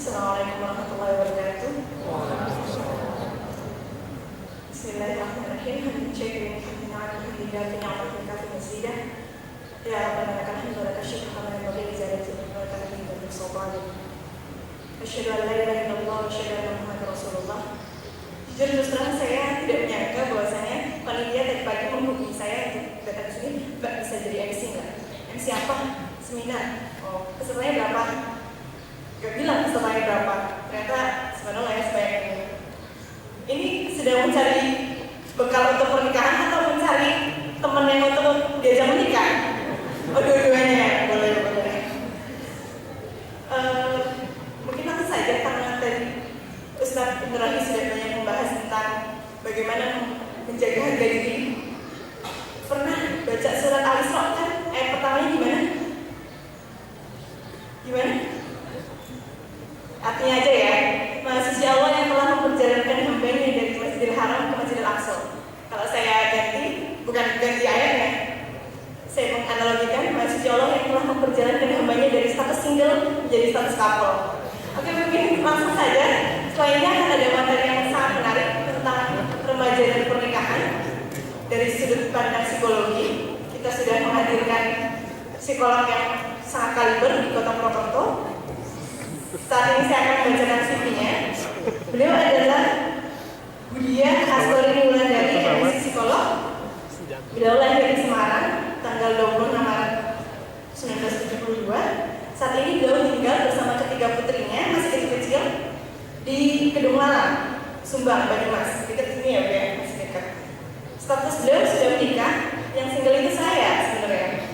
Assalamualaikum warahmatullahi wabarakatuh. Bismillahirrahmanirrahim. Hamdulillah ya rabbana lakal hamdu wa lakal syukru kama yanbaghi li jalali wajhika wa sultanik. Asyhadu an la ilaha illallah wa asyhadu anna Muhammadar Rasulullah. Jujur terus terang saya tidak menyangka bahwasanya panitia tadi pagi menghubungi saya untuk datang ke sini. Mbak bisa jadi MC nggak? MC apa? Seminar. Oh, pesertanya berapa? Gak bilang pesertanya berapa. Ternyata sebenarnya ya sebanyak ini. Ini sedang mencari bekal untuk pernikahan atau mencari teman yang untuk diajak menikah? Oh, dua-duanya boleh. Mungkin nanti saja karena tadi Ustadz Nurani sudah banyak membahas tentang bagaimana menjaga harga diri. Pernah baca surat Al-Isra kan? Ayat pertamanya gimana? Gimana? Artinya aja ya, Maha Suci Allah yang telah memperjalankan hambanya dari Masjidil Haram ke Masjidil Aqsa. Kalau saya ganti, bukan ganti ayatnya, saya menganalogikan Maha Suci Allah yang telah memperjalankan hambanya dari status single menjadi status couple. Oke, mungkin langsung saja. Selainnya akan ada materi yang sangat menarik tentang remaja dan pernikahan dari sudut pandang psikologi. Kita sudah menghadirkan psikolog yang sangat kaliber di Kota Purwokerto. Saat ini saya akan membacakan CV-nya. Beliau adalah Budia Astori Wulandari, MSc Psikolog. Beliau lahir di Semarang, tanggal 26 Maret 1972. Saat ini beliau tinggal bersama ketiga putrinya, masih kecil-kecil, di Kedung Malang, Sumbang, Banyumas. Dekat sini ya, Bu ya, masih dekat. Status beliau sudah menikah, yang single itu saya sebenarnya.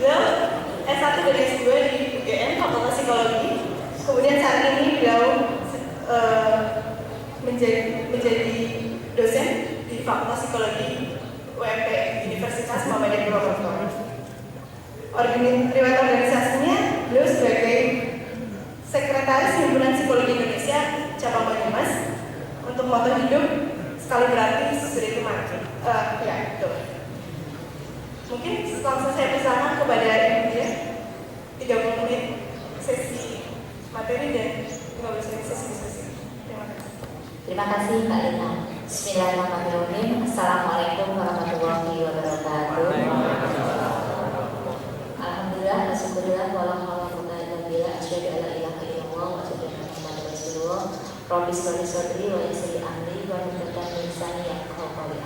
Beliau S1 dan S2 di UGM, Fakultas Psikologi. Kemudian saat ini beliau menjadi dosen di Fakultas Psikologi UMP Universitas Muhammadiyah Purwokerto. Riwayat organisasinya, beliau sebagai Sekretaris Himpunan Psikologi Indonesia Cabang Banyumas. Untuk moto hidup sekali berarti sesudah itu mati. Ya, betul. Mungkin langsung saya bersama kepada Ibu Dia 30 menit sesi materi dan 15 menit sesi diskusi. Terima kasih. Terima kasih Mbak Lina. Bismillahirrahmanirrahim. Assalamualaikum warahmatullahi wabarakatuh. Alhamdulillah, wasyukurillah, walhamdulillah, asyhadu an la ilaha illallah wa asyhadu anna Muhammadar Rasulullah. Rabbi sholli sholli wa yassir amri wa hlul lisani yafqahu qawli.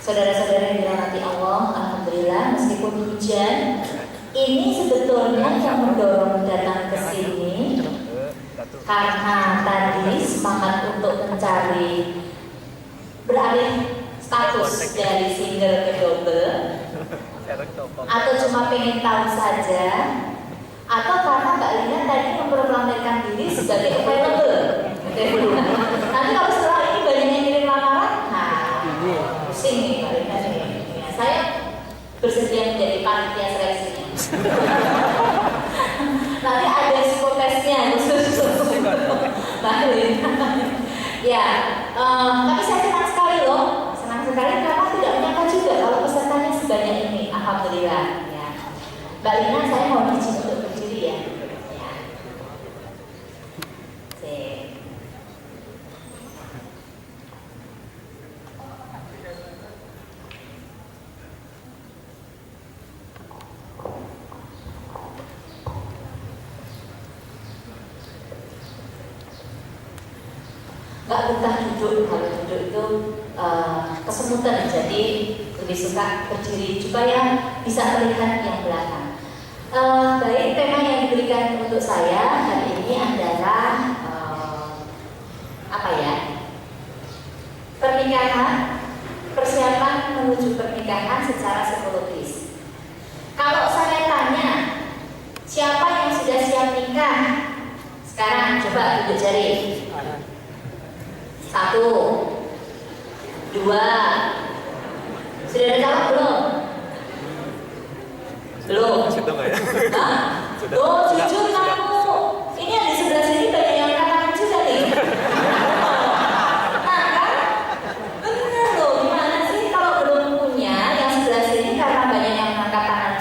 Saudara-saudara yang dirahmati Allah, alhamdulillah meskipun hujan, ini sebetulnya yang mendorong datang ke sini karena tadi semangat untuk mencari beralih status dari single ke double, atau cuma pengen tahu saja, atau karena Mbak Lina tadi memproklamirkan diri sebagai available. Nanti kalau setelah ini banyak yang kirim lamaran, pusing nih Mbak Lina nih. Saya bersedia menjadi panitia seleksinya. Nanti ada psikotesnya khusus Mbak Lina. Ya, tapi saya senang sekali loh, senang sekali karena tidak menyangka juga kalau pesertanya sebanyak ini. Alhamdulillah. Ya, Mbak Lina, saya mau izin untuk berdiri ya. Nggak betah duduk, kalau duduk itu kesemutan, jadi lebih suka berdiri supaya bisa melihat yang belakang. Baik, tema yang diberikan untuk saya hari ini adalah apa ya? Pernikahan, persiapan menuju pernikahan secara psikologis. Kalau saya tanya, siapa yang sudah siap nikah? Sekarang coba tunjuk jari. 1, 2. Sudah ada calon belum? Belum. Sudah nggak ya? Hah? Loh, jujur kamu. Ini yang di sebelah sini banyak yang angkat tangan juga nih. Nah kan? Bener loh, gimana sih kalau belum punya yang sebelah sini karena banyak yang angkat tangan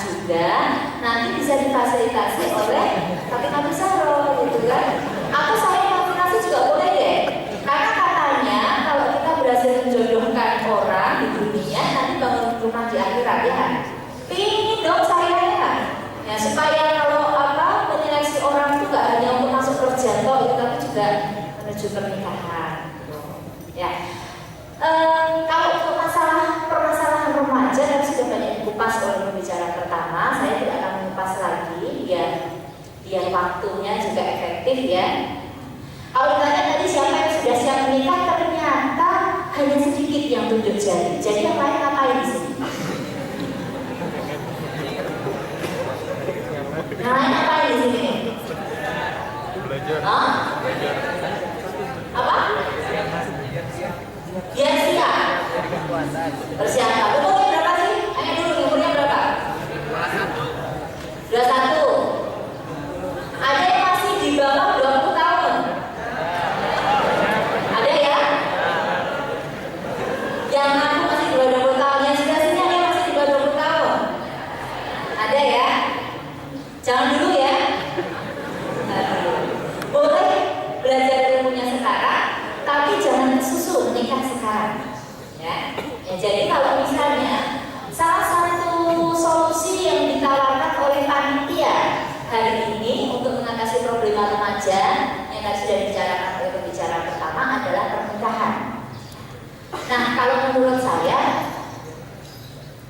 dikupas oleh pembicara pertama, saya tidak akan mengupas lagi biar waktunya juga efektif ya. Kalau ditanya tadi siapa yang sudah siap menikah, ternyata hanya sedikit yang tunjuk jari. Jadi yang lain ngapain di sini? Yang lain ngapain di sini? Belajar. Hah? Belajar. Apa? Biar siap. Persiapan. Umurnya berapa sih? Tanya dulu, umurnya berapa? 21. Ada yang masih di bawah 20 tahun? Ada ya? Yang aku masih di bawah 20 tahun, yang sudah sini ada yang masih di bawah 20 tahun? Ada ya? Jangan dulu ya. Boleh belajar ilmunya sekarang, tapi jangan kesusu menikah sekarang. Ya. Jadi kalau misalnya salah satu solusi yang ditawarkan oleh panitia hari ini untuk mengatasi problema remaja yang tadi sudah dibicarakan oleh pembicara pertama adalah pernikahan. Nah, kalau menurut saya,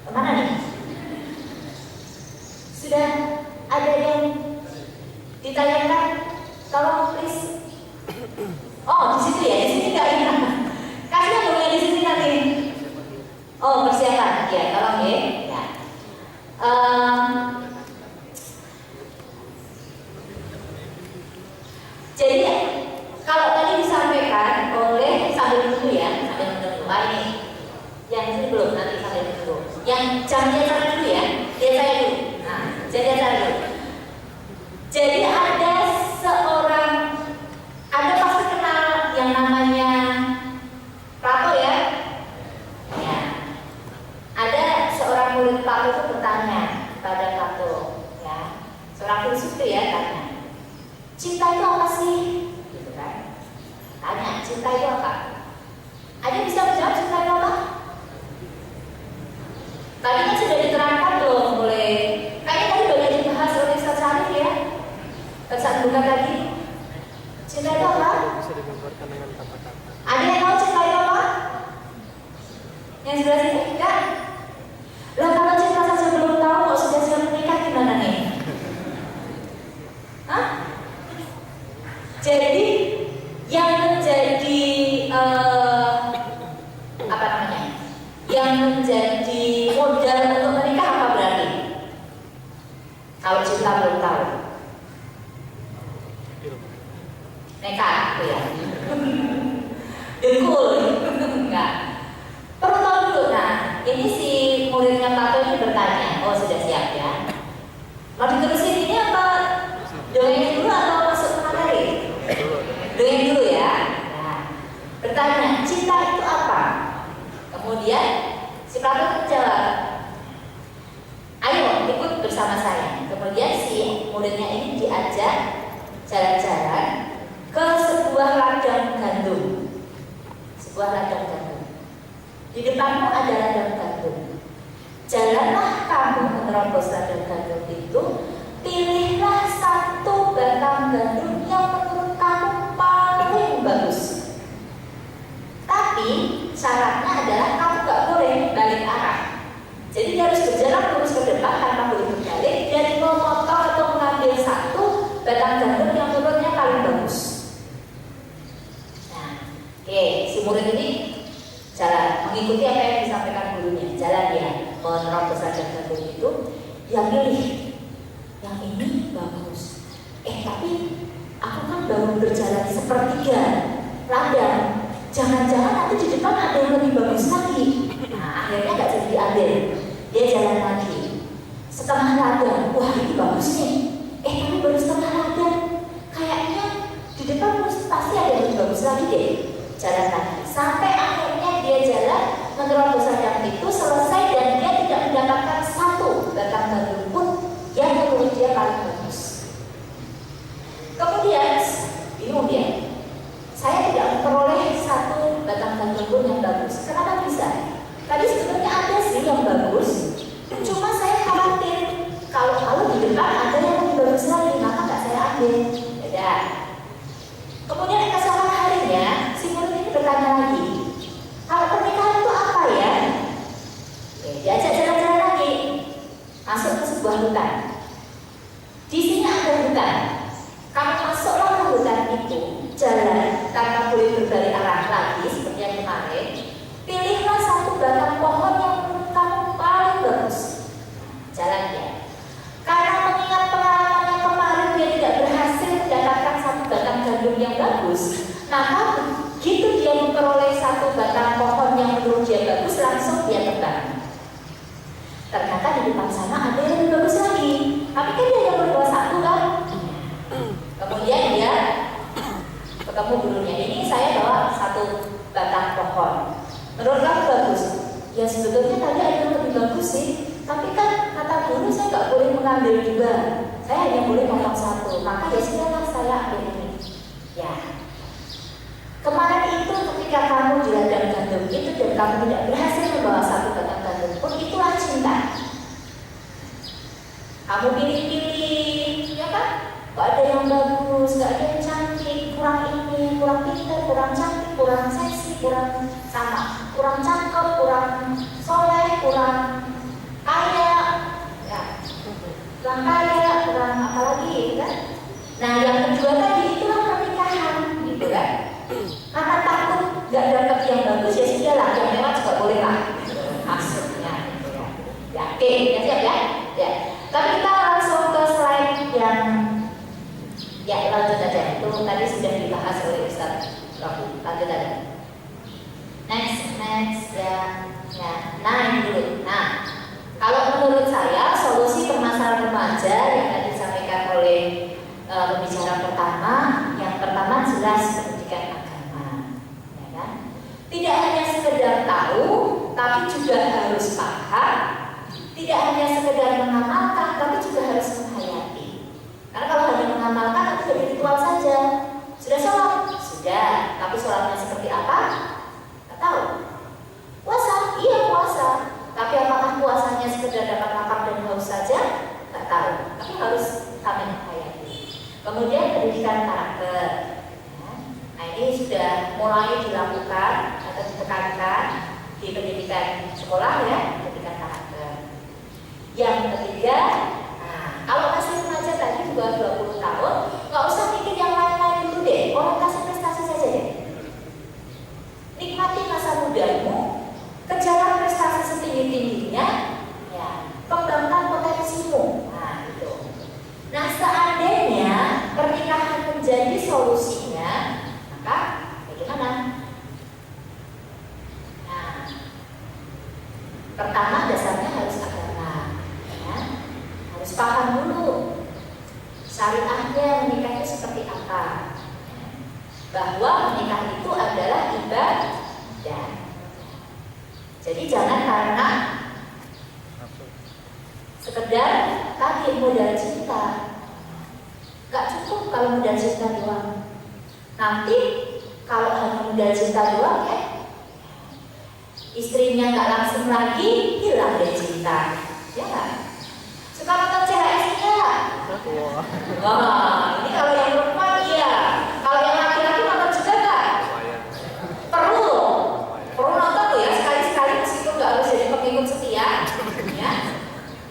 kemana nih? Sudah ada yang ditanyakan? Tolong please. Oh, di situ ya, di sini nggak ingat. Kasih dong ya di sini nanti. Oh, persiapan, ya, tolong ya. Ya. Jadi kalau tadi disampaikan oleh sambil menunggu ya, sambil menunggu. Ini yang ini belum, nanti sambil menunggu. Yang jamnya sana dulu ya, dia saya dulu. Nah, jadi saya dulu. Jadi ada pasti kenal yang namanya Plato ya. Ya. Ada seorang murid Plato itu bertanya pada Plato, ya. Seorang filsuf itu ya tanya, cinta itu apa sih? Gitu kan? Tanya, cinta itu apa? Ada yang bisa menjawab cinta itu apa? Tadi kan sudah diterangkan dong oleh, kayaknya tadi banyak dibahas oleh Ustaz Syarif ya. Saat buka tadi, cinta itu apa? Bisa digambarkan dengan kata-kata. Ada yang tahu cinta itu apa? Yang sebelah sini enggak? Lah kalau cinta saja belum tahu kok sudah siap menikah gimana nih? Hah? Jadi yang menjadi apa namanya? Yang menjadi modal untuk menikah apa berarti? Kalau cinta belum tahu. Nekat gitu ya. Dengkul. Enggak. Perlu tahu dulu. Nah, ini si muridnya Plato ini bertanya, oh sudah siap ya. Mau diterusin ini apa? Dongeng dulu atau masuk ke materi? Dongeng dulu ya. Nah, bertanya, cinta itu apa? Kemudian si Plato menjawab, ayo ikut bersama saya. Kemudian si muridnya ini diajak jalan-jalan ke sebuah ladang gandum. Sebuah ladang gandum. Di depanmu ada ladang gandum. Jalanlah kamu menerobos ladang gandum itu. Pilihlah satu batang gandum yang menurut kamu paling bagus. Tapi syaratnya adalah kamu gak boleh balik arah. Jadi dia harus berjalan terus ke depan tanpa boleh berbalik dan memotong atau mengambil satu batang gandum yang menurutnya paling bagus. Nah, oke, si murid ini jalan mengikuti apa yang disampaikan gurunya. Jalan dia menerobos ladang gandum itu, yang pilih yang ini bagus. Tapi aku kan baru berjalan sepertiga ladang. Jangan-jangan nanti di depan ada yang lebih bagus lagi. Nah, akhirnya nggak jadi diambil. Dia jalan lagi. Setengah ladang, wah ini bagus nih. Tapi baru setengah ladang. Kayaknya di depan pasti ada yang lebih bagus lagi deh. Jalan lagi. Sampai akhirnya dia jalan menerobos ladang itu selesai dan dia tidak mendapatkan satu batang gandum pun yang menurut dia paling bagus. Kemudian bingung dia. Saya tidak memperoleh satu batang gandum pun yang bagus. Kenapa bisa? Tadi sebetulnya ada sih yang bagus. Cuma saya khawatir kalau di depan ada yang lebih bagus lagi, maka nggak saya ambil. Beda. Kemudian keesokan harinya si murid ini bertanya lagi, kalau pernikahan itu apa ya? Diajak jalan-jalan lagi. di depan sana ada yang lebih bagus lagi. Tapi kan dia yang berdua satu kan. Kemudian dia ketemu gurunya. Ini saya bawa satu batang pohon. Menurut kamu bagus? Ya sebetulnya tadi ada yang lebih bagus sih. Tapi kan kata guru saya nggak boleh mengambil dua. Saya hanya boleh potong satu. Maka ya sudahlah saya ambil ini. Ya. Kemarin itu ketika kamu di ladang gandum itu dan kamu tidak berhasil membawa satu batang gandum pun itulah cinta. Kamu pilih-pilih, ya kan? Gak ada yang bagus, gak ada yang cantik, kurang ini, kurang pintar, kurang cantik, kurang seksi, kurang sama, kurang cakep, kurang soleh, kurang kaya, ya, kurang kaya, kurang apa lagi, kan? Nah yang kedua tadi itulah pernikahan, gitu kan? Karena takut gak dapet yang bagus ya sudahlah, yang mewah juga boleh lah, maksudnya, ya, oke, ya siap ya, ya. Tapi kita langsung ke slide yang ya lanjut aja. Itu tadi sudah dibahas oleh Ustaz Rafi. Lanjut aja. Next ya. Nah ini dulu. Nah kalau menurut saya solusi permasalahan remaja yang tadi disampaikan oleh pembicara pertama, yang pertama jelas pendidikan agama, ya kan? Tidak hanya sekedar tahu, tapi juga harus paham. Tidak hanya sekedar mengamalkan, tapi juga harus menghayati. Karena kalau hanya mengamalkan, nanti jadi ritual saja. Sudah sholat? Sudah. Tapi sholatnya seperti apa? Tidak tahu. Puasa? Iya puasa. Tapi apakah puasanya sekedar dapat lapar dan haus saja? Tidak tahu. Tapi harus kami menghayati. Kemudian pendidikan karakter. Nah ini sudah mulai dilakukan atau ditekankan di pendidikan sekolah ya, pendidikan karakter. Yang ketiga, nah, kalau masih remaja tadi juga 20 tahun, nggak usah mikir yang lain-lain dulu deh, orientasi prestasi saja deh. Nikmati masa mudamu, kejar prestasi setinggi-tingginya, ya, kembangkan potensimu. Nah, itu. Nah, seandainya pernikahan menjadi solusinya, maka bagaimana? Nah, pertama dasarnya harus agama. Harus paham dulu syariahnya menikah itu seperti apa, bahwa menikah itu adalah ibadah. Jadi jangan karena sekedar tadi modal cinta, gak cukup kalau modal cinta doang. Nanti kalau hanya modal cinta doang ya istrinya gak langsung lagi hilang deh cinta, ya kan? Suka nonton CHS enggak? Wah, ini kalau yang perempuan iya. Kalau yang laki-laki nonton juga enggak? Perlu nonton tuh ya sekali-sekali meskipun nggak harus jadi pengikut setia, ya.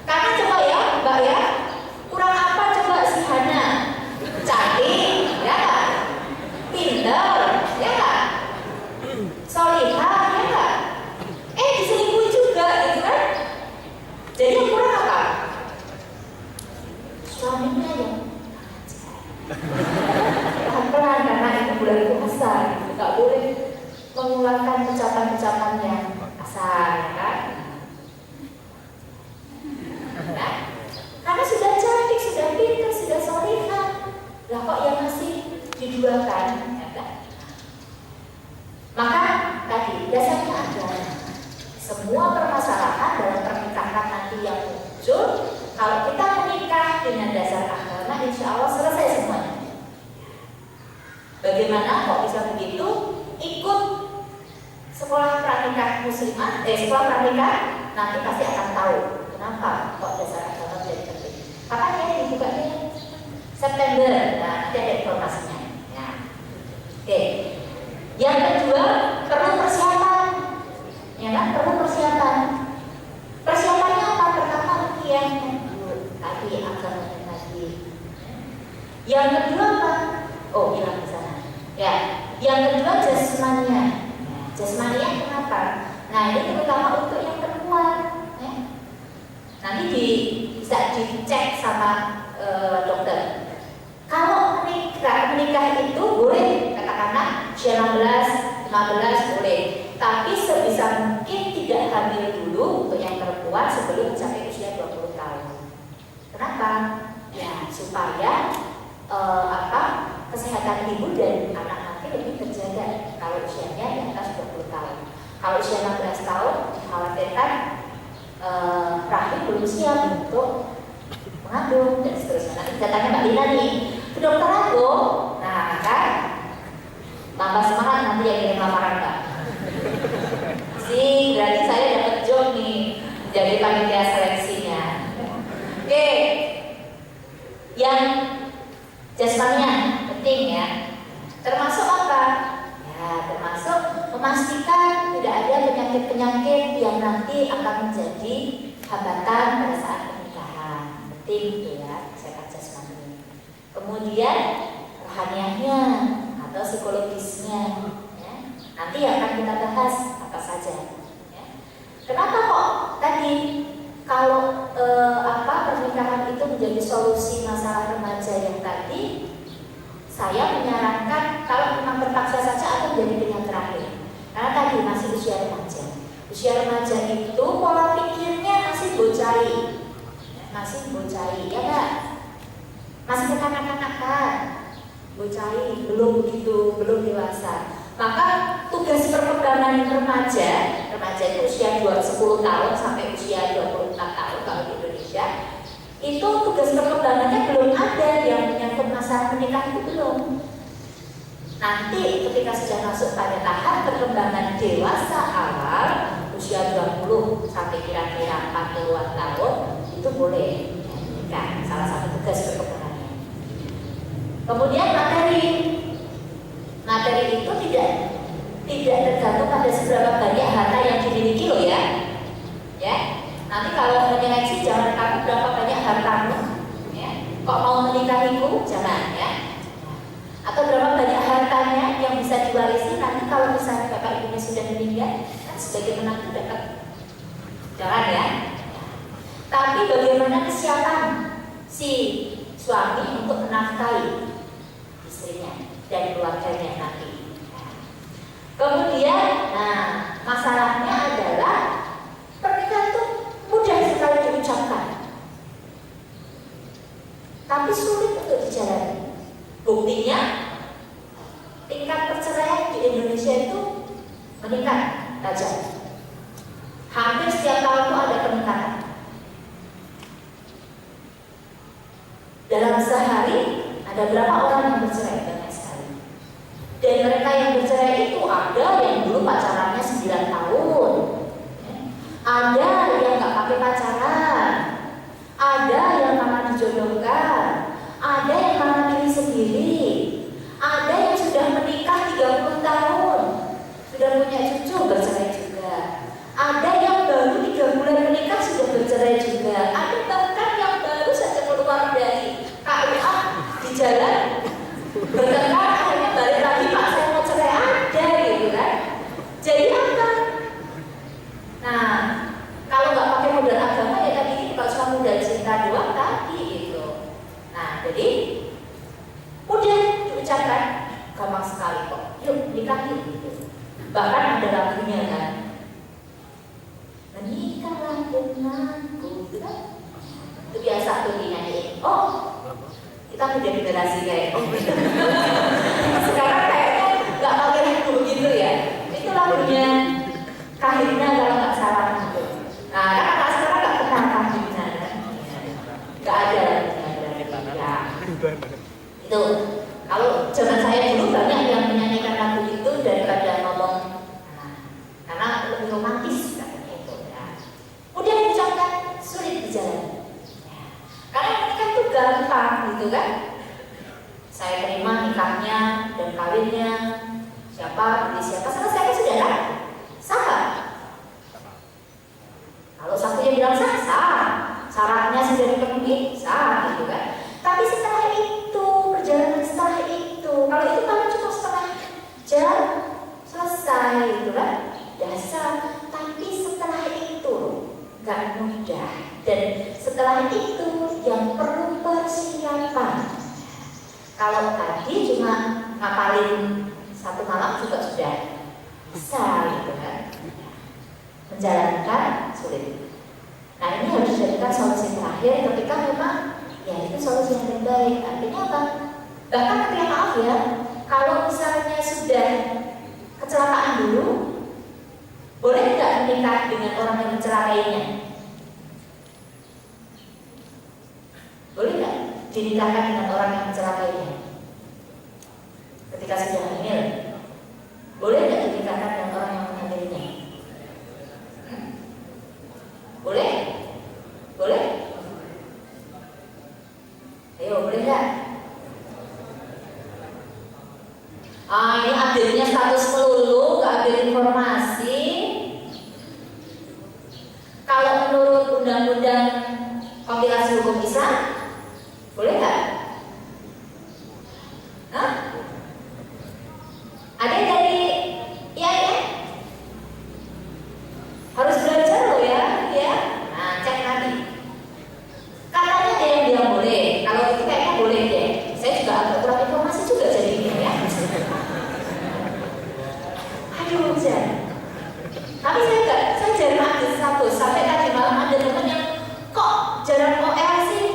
Karena coba ya, Mbak ya, kurang apa coba si Hana? Cantik, ya kan? Pinter, ya kan? Solihah, ya kan? Diselingkuhi juga, gitu kan? Jadi yang kurang apa? Suaminya yang pelan-pelan karena itu bulan puasa, nggak boleh mengeluarkan ucapan-ucapan yang kasar, kan? Nah, karena sudah cantik, sudah pintar, sudah solihah, lah kok yang masih diduakan, ya kan? Maka tadi dasarnya adalah semua permasalahan dalam pernikahan nanti yang muncul. Kalau kita menikah dengan dasar agama, insya Allah selesai semuanya. Bagaimana kok bisa begitu? Ikut sekolah pranikah muslimah, sekolah pranikah, nanti pasti akan tahu kenapa kok dasar agama menjadi penting. Kapan ya dibukanya? September. Nah, nanti ada informasinya. Ya. Oke. Yang kedua, perlu persiapan. Ya kan? Perlu persiapan. Persiapannya apa? Pertama rukiah. Tadi agama tadi. Yang kedua apa? Oh, hilang di sana. Ya, yang kedua jasmania. Jasmania kenapa? Nah, ini terutama untuk yang perempuan. Ya. Nanti bisa dicek sama dokter. Kalau menikah itu boleh, katakanlah 16, 15 boleh. Tapi sebisa mungkin tidak hamil dulu untuk yang perempuan sebelum mencapai usia 20 Kenapa? Ya supaya kesehatan ibu dan anak nanti lebih terjaga kalau usianya di atas 20 tahun. Kalau usia 16 tahun dikhawatirkan rahim belum siap untuk mengandung dan seterusnya. Nanti datanya Mbak Lina nih, ke dokter aku. Nah kan tambah semangat nanti yang kirim lamaran Mbak. Berarti saya dapat job nih jadi panitia seleksinya. Oke, yang jasmaninya penting ya. Termasuk apa? Ya, termasuk memastikan tidak ada penyakit-penyakit yang nanti akan menjadi hambatan pada saat pernikahan. Penting itu ya, kesehatan jasmani. Kemudian rohaniahnya atau psikologisnya, ya. Nanti akan kita bahas apa saja. Ya. Kenapa kok tadi kalau pernikahan itu menjadi solusi masalah remaja yang tadi? Saya menyarankan kalau memang terpaksa saja atau menjadi pilihan terakhir. Karena tadi masih usia remaja. Usia remaja itu pola pikirnya masih bocai, ya enggak? Masih kekanak-kanakan, bocai, belum dewasa. Maka tugas perkembangan remaja itu usia 10 tahun sampai usia 24 tahun kalau di Indonesia. Itu tugas perkembangannya belum ada, yang menyangkut masalah menikah itu belum. Nanti ketika sudah masuk pada tahap perkembangan dewasa awal usia 20 sampai kira-kira 40-an tahun itu boleh menikah, salah satu tugas perkembangannya. Kemudian materi itu tidak tergantung pada seberapa banyak harta yang dimiliki loh ya. Nanti kalau menyeleksi jangan kamu berapa banyak hartamu, ya. Kok mau menikahiku, jangan ya. Atau berapa banyak hartanya yang bisa diwarisi nanti kalau misalnya bapak ibunya sudah meninggal, kan sebagai menantu dapat, jangan ya. Tapi bagaimana kesiapan si suami untuk menafkahi istrinya dan keluarganya nanti. Kemudian, masalahnya adalah pernikahan itu mudah sekali diucapkan, tapi sulit untuk dijalani. Buktinya, tingkat perceraian di Indonesia itu meningkat tajam. Hampir setiap tahun itu ada peningkatan. Dalam sehari ada berapa orang yang bercerai? Banyak sekali. Dan mereka yang bercerai itu ada yang dulu pacarannya 9 tahun, ada yang nggak pakai pacaran, ada yang karena dijodohkan, ada yang karena pilih sendiri, ada yang sudah menikah 30 tahun, sudah punya cucu bercerai juga, ada yang baru 3 bulan menikah sudah bercerai juga, ada bahkan yang baru saja keluar dari KUA di jalan bertengkar akhirnya balik lagi, Pak saya mau cerai, ada gitu kan. Jadi apa? Nah, kalau nggak pakai modal agama ya tadi kalau cuma modal cinta doang tadi itu. Nah, jadi mudah diucapkan, gampang sekali kok. Yuk nikah yuk gitu. Bahkan ada lagunya kan. Menikahlah denganku, gitu kan? Itu biasa tuh dinyanyiin. Oh, kita udah generasi kayak sekarang kayaknya nggak pakai lagu begitu ya. Itu lagunya Kahina kalau nggak salah gitu. Nah, kan anak sekarang nggak kenal Kahina kan? Nggak ada ya. Itu kalau zaman saya dulu banyak yang menyanyikan lagu itu daripada ngomong, karena lebih romantis katanya itu. Ya. Kemudian diucapkan sulit dijalani. Karena menikah itu gampang gitu kan. Saya terima nikahnya dan kawinnya, siapa pilih siapa, selesai sudah kan? Sah. Kalau satunya bilang sah, syaratnya sudah dipenuhi, sah gitu kan. Tapi setelah itu, perjalanan setelah itu, kalau itu paling cuma setengah jam selesai gitu kan, dasar. Tapi setelah itu nggak mudah, dan setelah itu yang perlu persiapan. Kalau tadi cuma ngapalin 1 malam juga sudah bisa gitu kan, menjalankan sulit. Nah ini harus dijadikan solusi terakhir ketika memang itu solusi yang terbaik. Artinya apa? Bahkan ketika maaf ya, kalau misalnya sudah kecelakaan dulu, boleh nggak menikah dengan orang yang mencelakainya? Boleh nggak dinikahkan dengan orang yang mencelakainya? Ketika sudah hamil, boleh nggak dinikahkan dengan orang yang menghamilinya? Boleh? Boleh? Ayo, boleh nggak? Ini update-nya status melulu, nggak update informasi. Kalau menurut undang-undang kompilasi hukum Islam, boleh nggak? Hah? Ada yang dari IAIN? Harus belajar loh ya, ya. Nah, cek nanti. Katanya ada yang bilang boleh. Kalau itu kayaknya boleh deh. Saya juga agak kurang informasi juga jadinya ya. Aduh, Jan. Tapi saya jarang update status. Sampai tadi malam ada teman yang kok jarang OL sih.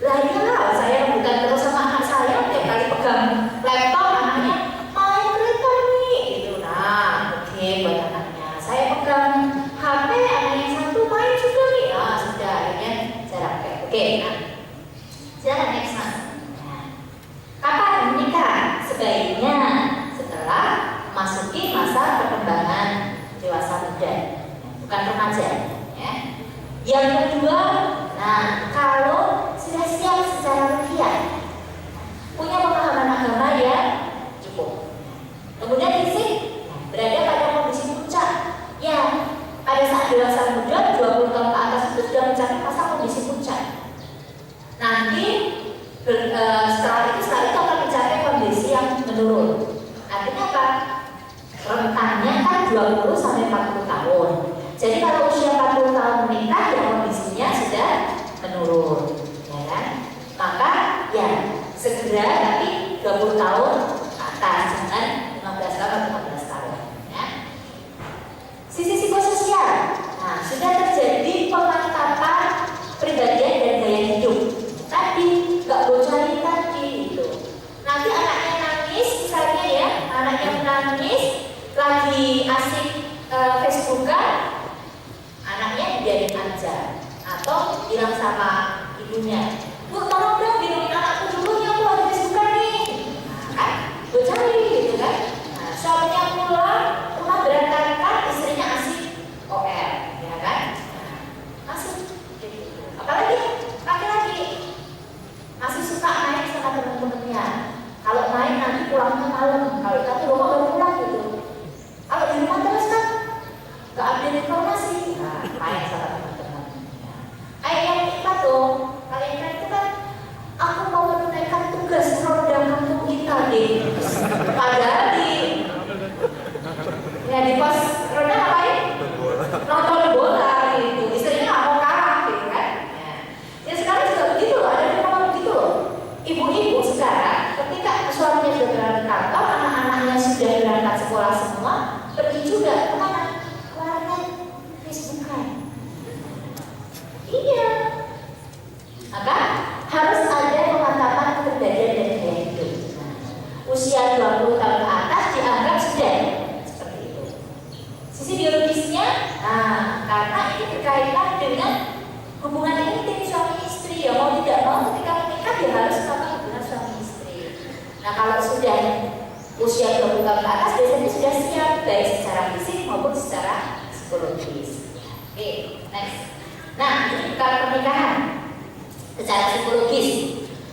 Lah iyalah, saya bukan terus sama anak saya tiap kali pegang laptop anaknya main kereta nih gitu. Nah, oke buat anaknya. Saya pegang HP anak yang satu main juga nih. Ah, sudah akhirnya jarang kayak. Oke, nah. Silakan next mas. Nah, kapan menikah? Sebaiknya setelah masuki masa perkembangan dewasa muda, bukan remaja. Ya. Yang kedua, nah kalau sudah siap secara ruhiah, punya pemahaman agama yang cukup, kemudian fisik berada pada kondisi puncak, ya pada saat dewasa muda 20 tahun ke atas itu sudah mencapai masa kondisi puncak. Nanti setelah itu akan mencapai kondisi yang menurun. Artinya apa? Rentannya kan 20 sampai 40 tahun. Jadi kalau usia 40 tahun menikah ya kondisinya sudah menurun, ya kan? Maka ya segera tapi 20 tahun ke atas, jangan 15 tahun atau 15 tahun. Ya. Sisi psikososial, nah sudah terjadi pemantapan pribadian dan gaya hidup. Tadi nggak bocorin tadi itu. Nanti anaknya nangis, misalnya ya, anaknya menangis lagi asik Facebookan, anaknya biarin aja atau bilang sama ibunya, Bu tolong dong bilangin anakku dulu ya, aku lagi Facebookan nih. Nah kan, gue cari gitu kan. Nah, suaminya pulang, rumah berantakan, istrinya asik OL, ya kan? Nah, asik gitu. Apalagi laki-laki masih suka main sama teman-temannya. Kalau main nanti pulangnya malam, kalau tadi bapak baru pulang gitu. Kalau di rumah terus kan nggak update informasi, nah main sama teman-teman. Ayah yang kita tuh, kalian kan itu kan aku mau menunaikan tugas roda kampung kita deh. Padahal di pos roda ngapain? Nonton bola gitu. Istrinya nggak mau kalah gitu kan? Ya sekarang juga begitu loh, ada yang ngomong begitu loh. Ibu-ibu sekarang ketika suaminya sudah berangkat kantor, anak-anaknya sudah berangkat sekolah semua, pergi juga kemana? Warnet, Facebookan. Iya. Maka harus ada pemantapan kepribadian dan gaya hidup. Nah, usia 20 tahun ke atas dianggap sudah seperti itu. Sisi biologisnya, nah karena ini berkaitan dengan hubungan intim suami istri ya, mau tidak mau ketika menikah dia harus melakukan hubungan suami istri. Nah kalau sudah usia 20 tahun ke atas biasanya sudah siap baik secara fisik maupun secara psikologis. Oke, next. Nah ini bukan pernikahan secara psikologis.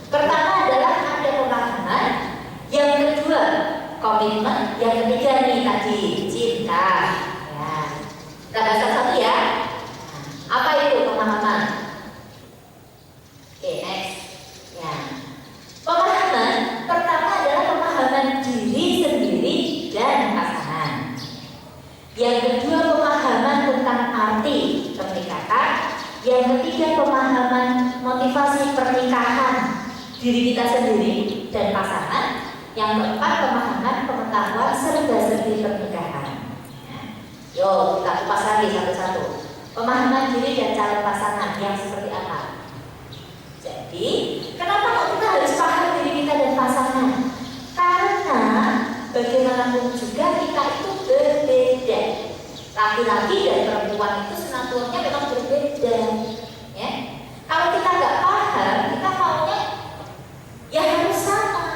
Pertama adalah ada pemahaman, yang kedua komitmen, yang ketiga nih tadi cinta. Ya. Kita bahas satu ya. Apa itu pemahaman? Oke, next. Ya. Pemahaman pertama adalah pemahaman diri sendiri dan pasangan. Yang kedua pemahaman tentang arti pernikahan. Yang ketiga pemahaman motivasi pernikahan diri kita sendiri dan pasangan. Yang keempat pemahaman pengetahuan serba-serbi pernikahan. Ya. Yuk kita kupas lagi satu-satu. Pemahaman diri dan calon pasangan yang seperti apa? Jadi, kenapa bagaimanapun juga kita itu berbeda. Laki-laki dan perempuan itu senaturannya memang berbeda. Ya. Kalau kita nggak paham, kita maunya ya harus sama,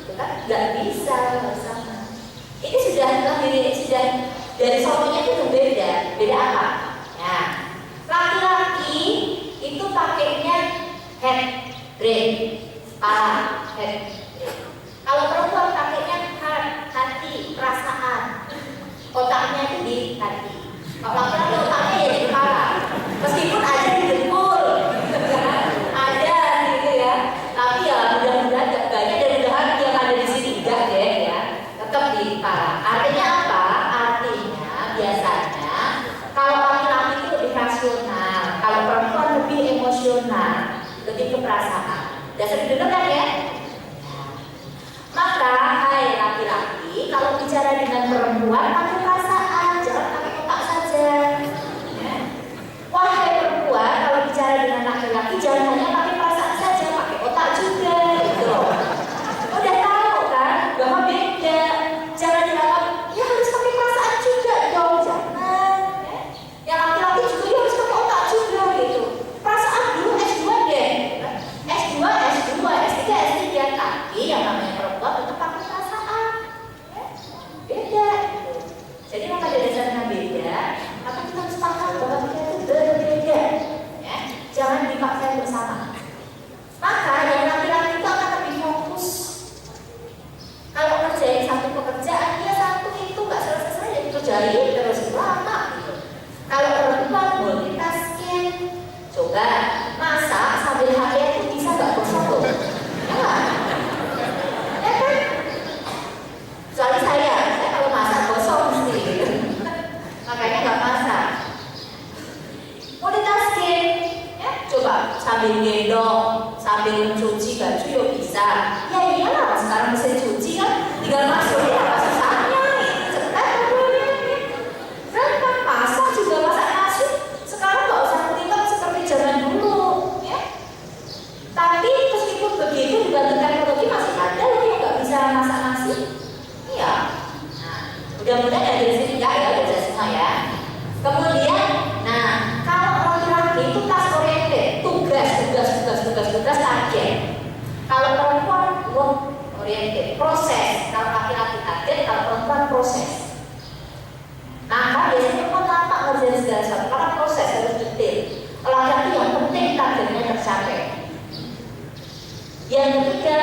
gitu kan? Nggak bisa harus sama. Ini sudah dari sononya itu berbeda. Beda apa? Ya, laki-laki itu pakainya head brain, kepala, head brain. Kalau perempuan pakainya heart, hati, perasaan, otaknya itu di hati. Kalau laki-laki otaknya ya di kepala, meskipun ada di dengkul, ada gitu ya. Tapi ya mudah-mudahan gak banyak dan mudah-mudahan yang ada di sini enggak deh ya, tetap di kepala. Artinya apa? Artinya biasanya kalau laki-laki itu lebih rasional, kalau perempuan lebih emosional, lebih ke perasaan. Udah sering dengar kan ya? Maka hai laki-laki, kalau bicara dengan perempuan pakai perasaan, jangan pakai otak saja. Ya. Wahai perempuan, kalau bicara dengan laki-laki jangan hanya pakai perasaan saja, pakai otak juga, gitu. Udah tahu kan bahwa beda. Jangan dianggap ya harus pakai perasaan juga dong, jangan. Ya. Yang laki-laki juga ya harus pakai otak juga, gitu. Perasaan dulu S2 deh, S2, S2, S3, S3, tapi yang namanya perempuan tetap pakai perasaan, ya. Beda. Gitu. Jadi maka dari dasarnya beda, maka kita harus paham bahwa kita itu berbeda, ya. Jangan dipaksa bersama. Maka yang laki-laki itu akan lebih fokus. Kalau ngerjain satu pekerjaan, dia satu itu nggak selesai jadi kerjain terus lama. Gitu. Kalau perempuan multitasking, coba masak sambil HP itu bisa nggak bosan tuh? Ya, ya kan? Soalnya saya kalau masak gosong mesti, makanya nggak masak. Multitasking, ya coba sambil gendong, sambil mencuci baju yuk bisa. Ya iyalah sekarang mesin cuci kan, tinggal masuk ya apa susahnya? Cepat gampang masak juga masak nasi. Sekarang nggak usah ribet seperti zaman dulu, ya. Tapi meskipun begitu dibantu teknologi masih ada lagi yang nggak bisa masak nasi. Iya. Nah, mudah-mudahan dari sini enggak ya, udah semua ya. Kemudian, nah kalau laki-laki itu task oriented, tugas target. Kalau perempuan work oriented, proses. Kalau laki-laki target, kalau perempuan proses. Maka biasanya perempuan lama ngerjain segala sesuatu karena proses harus detail. Kalau laki-laki yang penting targetnya tercapai. Yang ketiga,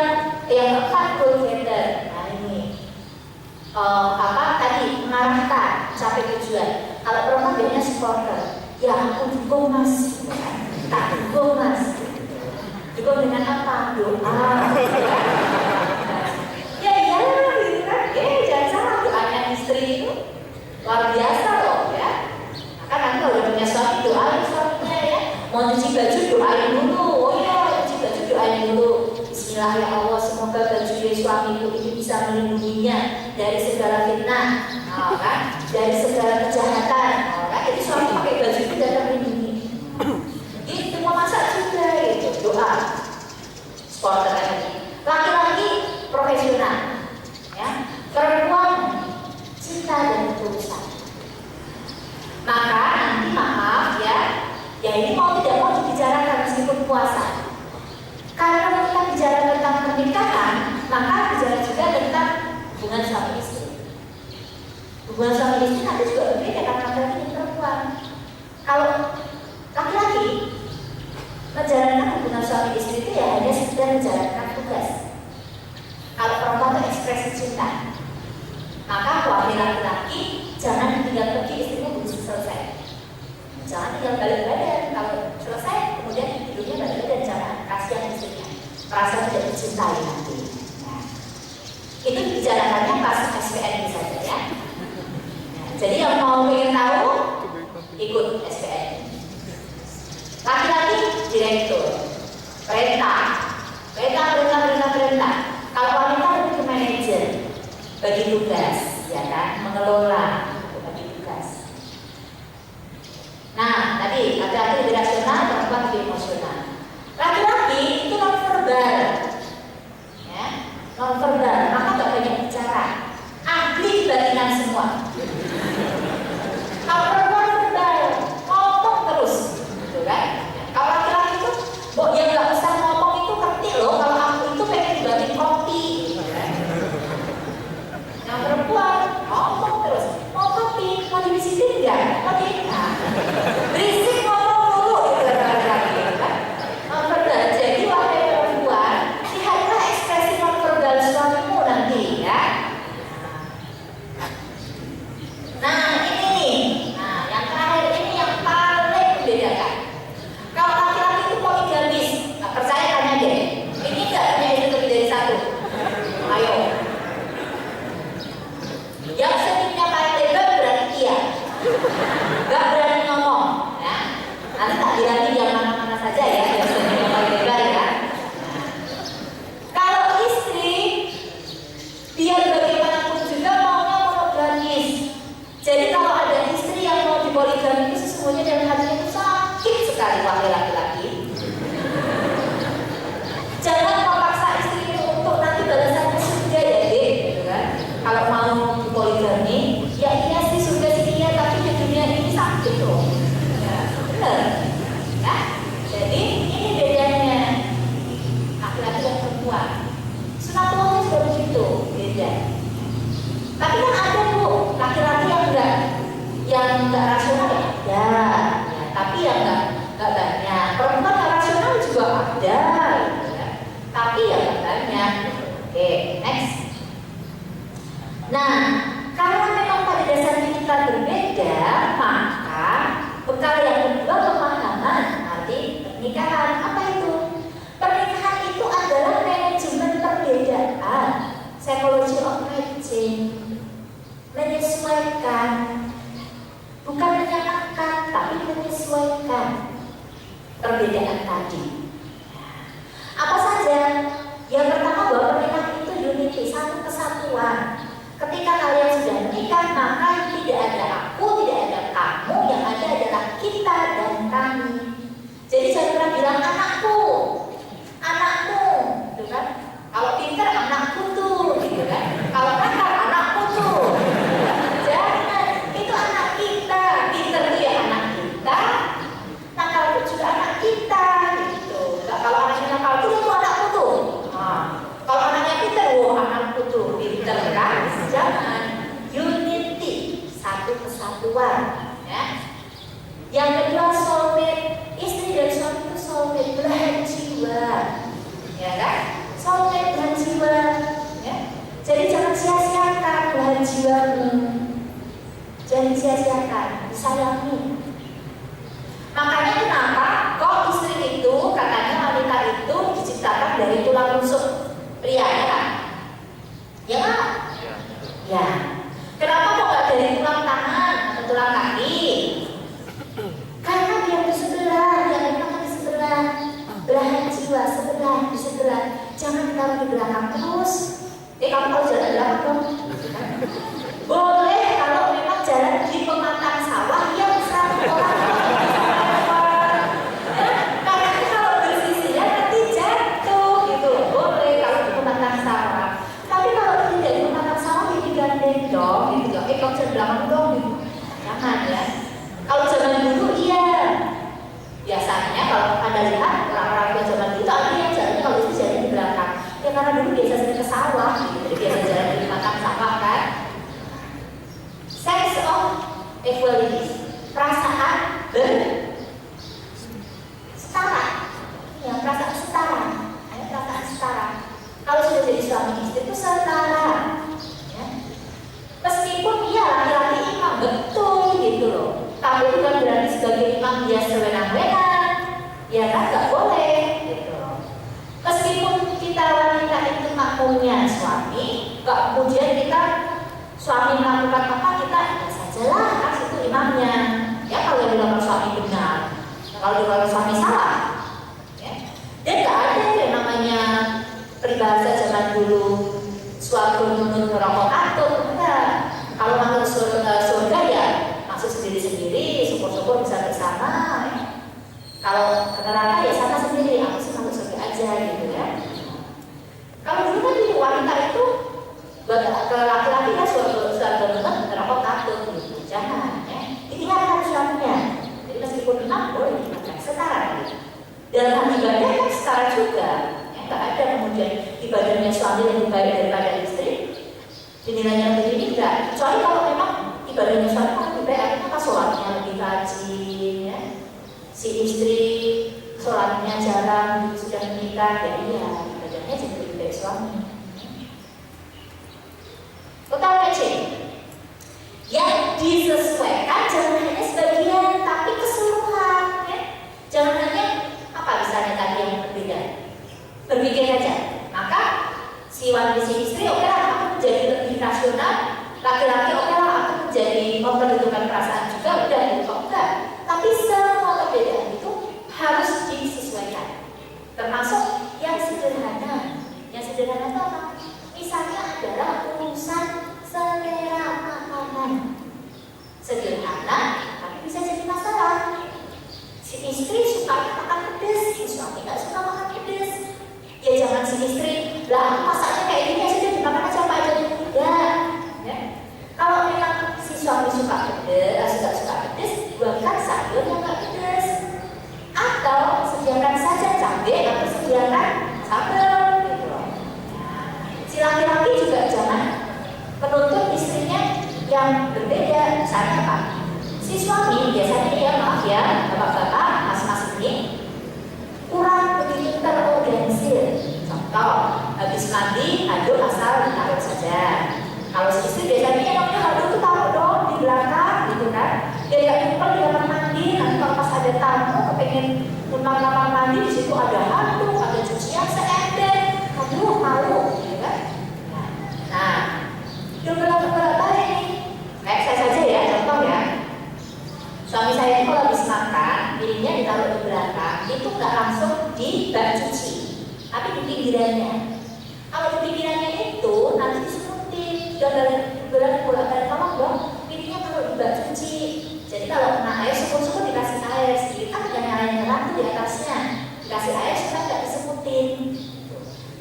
yang keempat goal getter. Nah ini apa tadi mengarahkan capai tujuan. Kalau perempuan biasanya supporter. Ya aku dukung mas, tak dukung mas. Dukung dengan apa? Doa. Ya iyalah gitu kan. Jangan salah doanya istri itu luar biasa loh ya. Maka nanti kalau udah punya suami doain suaminya ya. Mau cuci baju doain dulu. Oh iya cuci baju doain dulu. Bismillah ya Allah, semoga baju suamiku ini bisa melindunginya dari segala fitnah, kan? Dari segala kejahatan, kan? Jadi suami pakai baju itu dan terlindungi. Itu mau masak juga itu doa. Sport tadi. Laki-laki profesional, ya. Perempuan cinta dan ketulusan. Maka nanti maaf ya ini mau tidak mau dibicarakan meskipun puasa. Karena kita bicara tentang pernikahan, maka bicara juga tentang hubungan suami istri. Hubungan suami istri nanti juga berbeda karena laki-laki dan perempuan. Kalau laki-laki menjalankan hubungan suami istri itu ya hanya sekedar menjalankan tugas. Kalau perempuan itu ekspresi cinta, maka wahai laki-laki jangan ditinggal pergi istrimu belum selesai. Jangan tinggal balik badan. Kalau selesai kemudian tidurnya balik badan, jangan kasihan istrinya, merasa tidak dicintai nanti. Nah, itu dibicarakannya pas SPN saja ya. Nah, jadi yang mau ingin tahu ikut SPN. Laki-laki direktur, perintah. Kalau wanita lebih ke manajer, bagi tugas, ya kan, mengelola, bagi tugas. Nah, tadi laki-laki lebih rasional, perempuan lebih emosional. Laki-laki itu non verbal, ya, non verbal, maka nggak banyak bicara. nggak banyak. Perempuan yang rasional juga ada, gitu ya. Tapi ya nggak banyak. Oke, next. Nah, kalau memang pada dasarnya kita berbeda, maka bekal yang kedua pemahaman arti pernikahan. Apa itu? Pernikahan itu adalah manajemen perbedaan, psychology of matching, menyesuaikan, bukan menyamakan, tapi menyesuaikan perbedaan tadi. Apa saja? Yang pertama bahwa pernikahan itu unity, satu kesatuan. Ketika kalian sudah menikah, maka tidak ada aku, tidak ada kamu, yang ada adalah kita dan kami. Jadi jangan pernah bilang anakku, anakmu, gitu kan? Kalau pintar anakku tuh, gitu kan? Kalau nakal anakku tuh. Jangan, itu anak kita. Pintar itu ya anak kita, nakal itu juga anak kita, gitu. Nggak, kalau anaknya nakal itu anakku tuh. Nah, kalau anaknya pintar, wah anakku tuh, pintar kan? Jangan, unity, satu kesatuan, ya. Yang kedua soulmate, istri dan suami itu soulmate, belahan jiwa, ya kan? Soulmate belahan jiwa, ya. Jadi jangan sia-siakan belahan jiwamu, jangan sia-siakan, disayangi. Makanya kenapa kok istri itu katanya wanita itu diciptakan dari tulang rusuk pria, ya kan? Ya kan? Ya. Kenapa kok nggak dari tulang tangan atau tulang kaki? Karena dia di sebelah, yang memang di sebelah, belahan jiwa sebelah di sebelah. Jangan ditaruh di belakang terus. Kamu kalau jalan di belakang dong. Boleh kalau memang jalan di pematang sawah yang satu orang. Karena kalau bersisinya nanti jatuh gitu. Boleh kalau di pematang sawah. Tapi kalau tidak di pematang sawah ya digandeng dong gitu. Kamu jalan belakang dong gitu. Jangan ya. Kalau zaman dulu iya. Biasanya kalau Anda lihat orang-orang tua zaman dulu ada yang jalannya kalau itu jalan di belakang. Ya karena dulu biasanya ke sawah gitu. Jadi biasa jalan di pematang sawah kan. Sense of equality, perasaan setara, ya perasaan setara, ada perasaan setara. Kalau sudah jadi suami istri itu setara, ya. Meskipun dia laki-laki imam betul gitu loh, tapi bukan berarti sebagai imam dia sewenang-wenang, ya kan nggak boleh gitu loh. Meskipun kita wanita itu makmumnya suami, nggak kemudian kita suami melakukan apa kita ya sajalah kan itu imamnya ya kalau yang dilakukan suami benar, kalau dilakukan suami salah, ya. Dan nggak ada yang namanya peribahasa zaman dulu suatu menurut merokok atau enggak. Kalau masuk surga ya masuk sendiri-sendiri, syukur-syukur bisa bersama, ya. Kalau ke neraka ya sama sendiri, aku sih masuk surga aja gitu ya. Kalau dulu kan wanita itu buat laki-laki kan suatu banget merokok katut gitu, jangan ya. Ditinggalkan suaminya. Jadi meskipun enam boleh dimakan setara gitu. Dalam hal ibadah kan setara juga. Ya, nggak ada kemudian ibadahnya suami lebih baik daripada istri. Dinilainya lebih ini enggak. Kecuali kalau memang ibadahnya suami lebih baik, apa sholatnya lebih rajin ya. Si istri sholatnya jarang, sudah menikah ya iya ibadahnya jadi lebih baik suami. Total matching yang disesuaikan jangan hanya sebagian tapi keseluruhan ya. Jangan hanya apa misalnya tadi yang berbeda, berpikir saja. Maka si wanita si istri oke lah aku menjadi lebih rasional, laki-laki oke lah aku menjadi memperhitungkan perasaan juga udah gitu enggak. Tapi semua perbedaan itu harus disesuaikan, termasuk yang sederhana. Yang sederhana itu apa? Misalnya adalah urusan selera makanan. Sederhana, tapi bisa jadi masalah. Si istri suka makan pedas, si suami nggak suka makan pedas. Ya jangan si istri, lah aku masaknya kayak gini aja dimakan aja apa aja tidak. Ya. Kalau memang si suami suka pedas, suka pedas, buatkan sayur yang nggak pedas. Atau sediakan saja cabai atau sediakan sambal. Si laki-laki juga jangan menuntut istrinya yang berbeda. Misalnya apa? Si suami biasanya ya maaf ya bapak-bapak, mas-mas kamar mandi di situ ada handuk, ada cucian seember, aduh malu, gitu kan? Nah, udah berapa nih? Kayak saya saja ya, contoh ya. Suami saya itu kalau habis makan, piringnya ditaruh di belakang, itu nggak langsung di bak cuci, tapi di pinggirannya. Kalau di pinggirannya itu nanti disemutin, udah bolak-balik kamar dong, piringnya taruh di bak cuci. Jadi kalau kena air, syukur-syukur dikasih air sedikit, kan yang nyalain tuh di atasnya, dikasih air supaya nggak disemutin.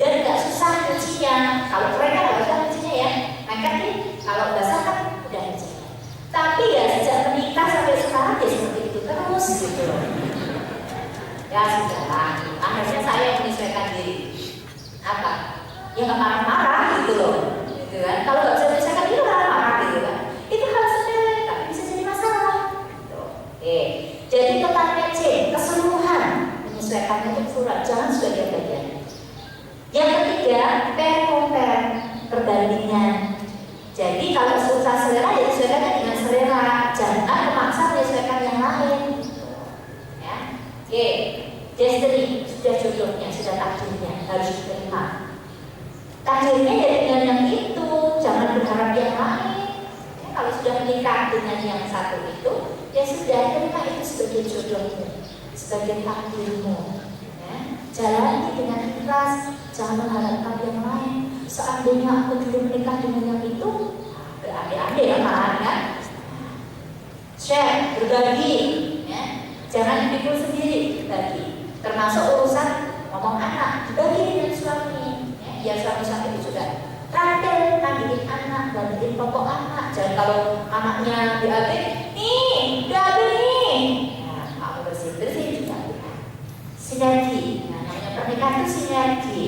Dan nggak susah cucinya. Kalau keren kan nggak usah cucinya ya, mengkat nih. Kalau basah kan udah cuci. Tapi ya sejak menikah sampai sekarang ya seperti itu terus gitu loh. Ya sudahlah, akhirnya saya menyesuaikan diri. Apa? Ya nggak marah-marah gitu loh, gitu kan? Kalau nggak bisa menyesuaikan diri marah-marah gitu kan? Itu hal sepele, tapi bisa jadi masalah. Gitu. Jadi pertanyaan C, keseluruhan menyesuaikannya itu surat, jangan sebagian-bagian. Yang ketiga, compare, perbandingan. Jadi kalau susah selera ya disesuaikan dengan selera, jangan memaksa menyesuaikan yang lain. Ya, destiny sudah jodohnya, sudah takdirnya, harus diterima. Takdirnya ya dengan yang itu, jangan berharap yang lain. Ya, kalau sudah menikah dengan yang satu itu, ya sudah terima itu sebagai jodohmu, sebagai takdirmu. Ya, jalani dengan ikhlas, jangan mengharapkan yang lain. Seandainya aku dulu menikah dengan yang itu, berandai-andai ya malahan kan. Share, berbagi, ya. Jangan dipikul sendiri, berbagi. Termasuk urusan ngomong anak, dibagi dengan suami. Ya, biar suami-suami itu juga terakhir mandiin anak, bantuin popok anak. Jangan kalau anaknya BAB, nih, BAB nih. Nah, aku bersih-bersih juga. Sinergi, nah, namanya pernikahan itu sinergi.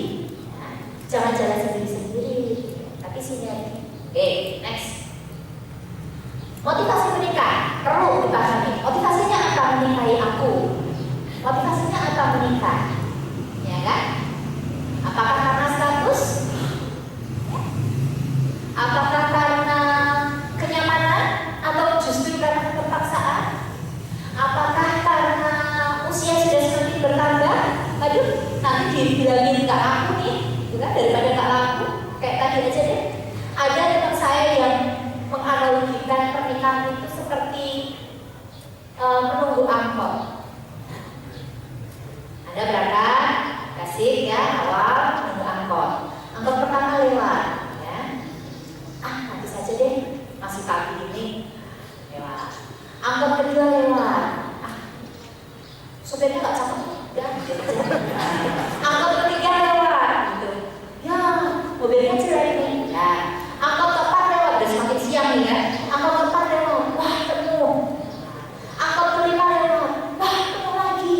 Jangan jalan sendiri-sendiri, tapi sinergi. Next. Motivasi menikah perlu dipahami. Motivasinya apa menikahi aku? Motivasinya apa menikah? Ya kan? Apakah karena status? Ya. Apakah karena kenyamanan atau justru karena keterpaksaan? Apakah karena usia sudah semakin bertambah? Aduh, nanti dibilangin ke aku nih. Bukan daripada tak laku, kayak tadi aja deh. Ada teman saya yang menganalogikan pernikahan itu seperti menunggu angkot. Anda berangkat, kasih ya awal menunggu angkot. Angkot pertama lewat, ya. Nanti saja deh, masih pagi ini lewat. Angkot kedua lewat. Sopirnya nggak cakep, udah. Angkot ketiga lewat. Ya, mobilnya jelek nih. Ya, angkot keempat lewat, udah semakin siang nih ya. Angkot keempat lewat, wah ketemu. Angkot kelima lewat, wah ketemu lagi.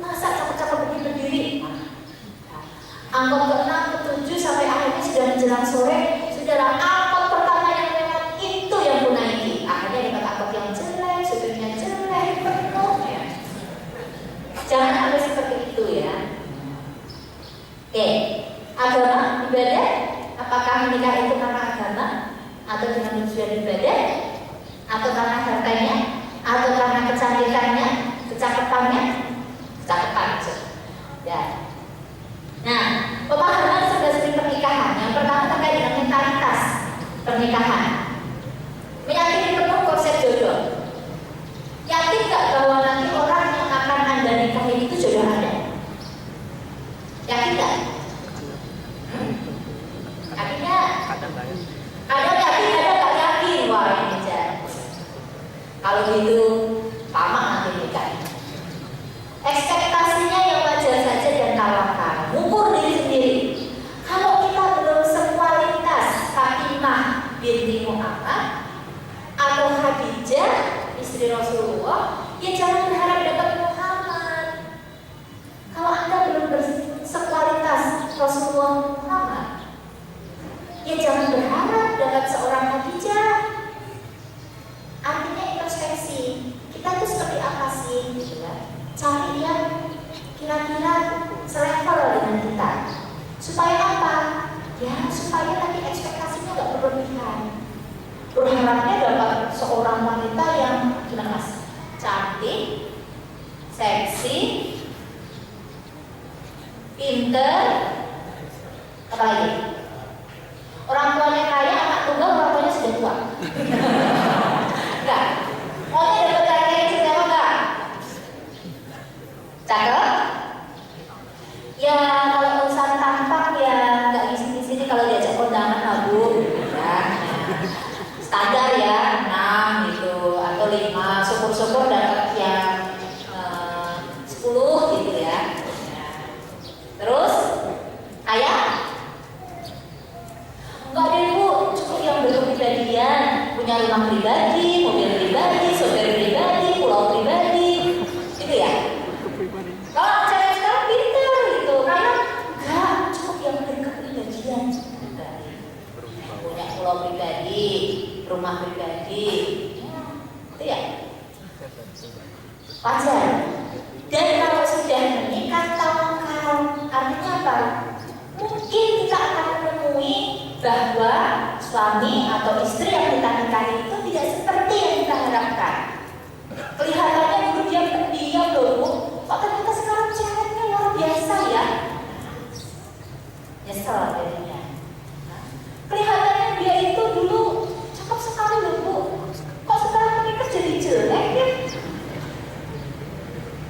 Masa cakep-cakep berdiri. Angkot keenam, ketujuh sampai akhirnya sudah menjelang sore, sudahlah angkot pertama yang lewat itu yang ku naiki. Akhirnya dapat angkot yang jelek, supirnya jelek, penuh ya. Jangan sampai seperti itu ya. Agama, ibadah, apakah menikah itu karena agama atau dengan tujuan ibadah, atau karena hartanya, atau karena kecantikannya, kecakapan. Ya. Nah, pemahaman sebagai pernikahan yang pertama terkait dengan mentalitas pernikahan. Meyakini penuh konsep jodoh. Yakin nggak bahwa nanti orang yang akan Anda nikahin itu jodoh Anda? Yakin nggak? Yakin nggak? Ada yakin, ada nggak yakin? Wah ini aja. Kalau gitu lama nanti nikah. Ekspektasinya yang wajar saja dan tawakal. Ukur diri sendiri. Kalau kita belum sekualitas Fatimah binti Muhammad atau Khadijah istri Rasulullah, ya jangan berharap dapat Muhammad. Kalau Anda belum bersekualitas Rasulullah Muhammad, ya jangan berharap dapat seorang Khadijah. Artinya introspeksi, kita tuh seperti apa sih, gitu kan? Cari yang kira-kira selevel dengan kita. Supaya apa? Ya supaya tadi ekspektasinya gak berlebihan. Berharapnya dapat seorang wanita yang gimana mas? Cantik, seksi, pinter, apa lagi? Orang tuanya kaya, anak tunggal, orang tuanya sudah tua. Enggak. Maunya dapat karakter yang seperti apa enggak? Cakep? Ya kalau urusan tampak ya nggak di sini kalau diajak kondangan nabung, ya. Standar ya 6 gitu atau 5, syukur-syukur dapat yang 10 gitu ya. Terus ayah? Enggak deh Bu, cukup yang berkepribadian, punya rumah pribadi, mobil pribadi, sopir pribadi, pulau pribadi, gitu ya. Kalau cewek sekarang pinter gitu, kayak enggak cukup yang berkepribadian, punya pulau pribadi, rumah pribadi, itu ya wajar. Dan kalau sudah menikah tawakal, artinya apa? Mungkin kita akan menemui bahwa suami atau istri yang kita nikahi itu tidak seperti yang kita harapkan. Kelihatannya dulu dia pendiam loh Bu, kok ternyata sekarang ceweknya luar biasa ya. Nyesel jadinya. Kelihatannya dia itu dulu cakep sekali loh Bu, kok sekarang menikah jadi jelek ya.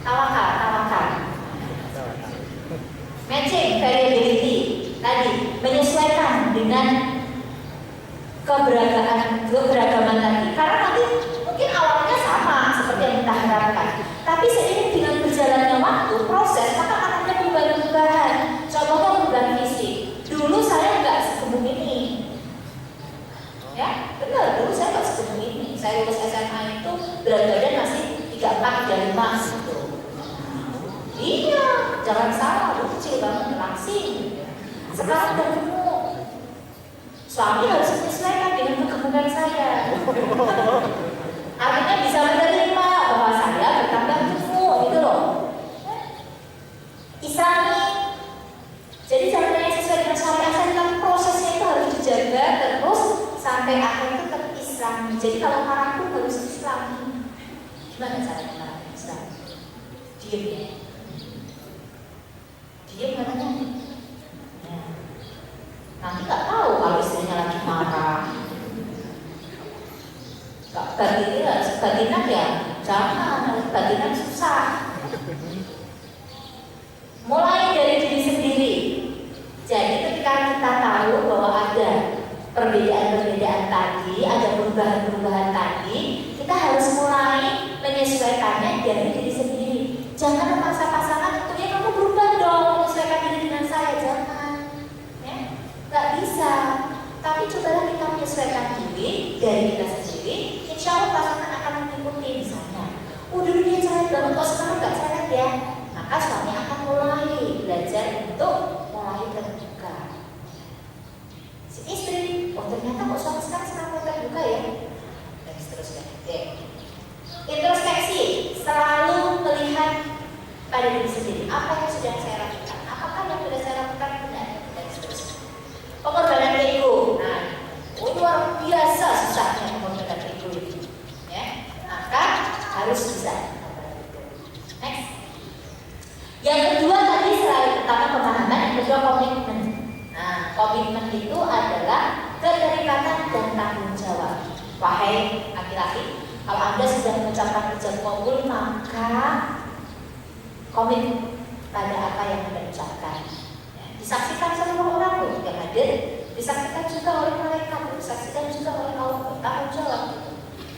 Tawakal. Matching, variability tadi, menyesuaikan dengan keberagaman tadi. Karena nanti mungkin awalnya sama seperti yang kita harapkan, tapi seiring dengan berjalannya waktu, proses, maka akan ada perubahan-perubahan. Contohnya perubahan fisik. Dulu saya nggak segemuk ini, ya benar. Dulu saya nggak segemuk ini. Saya lulus SMA itu berat badan masih 34, 35 gitu. Iya, jangan salah, dulu kecil banget, langsing. Sekarang udah gemuk. Suami harus menyesuaikan dengan kegemukan saya. Artinya bisa menerima bahwa saya bertambah gemuk, gitu loh. Islami. Jadi caranya sesuai dengan syariat saya, tapi prosesnya itu harus dijaga terus sampai akhir itu terislami. Jadi kalau marah pun harus islami. Gimana caranya marah Islam? Diem ya. Dia katanya, ya. Nanti nggak tahu kalau istrinya lagi marah. Batinan ya, jangan. Batinan susah. Mulai dari diri sendiri. Jadi ketika kita tahu bahwa ada perbedaan-perbedaan tadi, ada perubahan-perubahan tadi, kita harus mulai menyesuaikannya dari diri sendiri. Jangan memaksa pasangan untuk ya kamu berubah dong, menyesuaikan diri dengan saya, jangan. Ya, nggak bisa. Tapi cobalah kita menyesuaikan diri dari kita sendiri. Insya Allah pasangan akan mengikuti misalnya. Dulu dia cerewet banget, kok sekarang nggak cerewet ya? Maka suami akan mulai belajar untuk mulai terbuka. Si istri, ternyata kok suami sekarang mulai terbuka ya? Dan seterusnya. Oke. Introspeksi, selalu melihat pada diri sendiri. Apa yang sudah saya lakukan? Apakah yang sudah saya lakukan benar? Dan seterusnya. Pengorbanan ego. Nah, luar biasa susahnya pengorbanan ego ini. Ya, maka harus bisa. Next. Yang kedua tadi selain pertama pemahaman, yang kedua komitmen. Nah, komitmen itu adalah keterikatan dan tanggung jawab. Wahai laki-laki, kalau Anda sudah mengucapkan ijab qabul, maka komit pada apa yang Anda ucapkan. Ya, disaksikan seluruh orang loh yang hadir, disaksikan juga oleh malaikat, disaksikan juga oleh Allah. Tanggung jawab.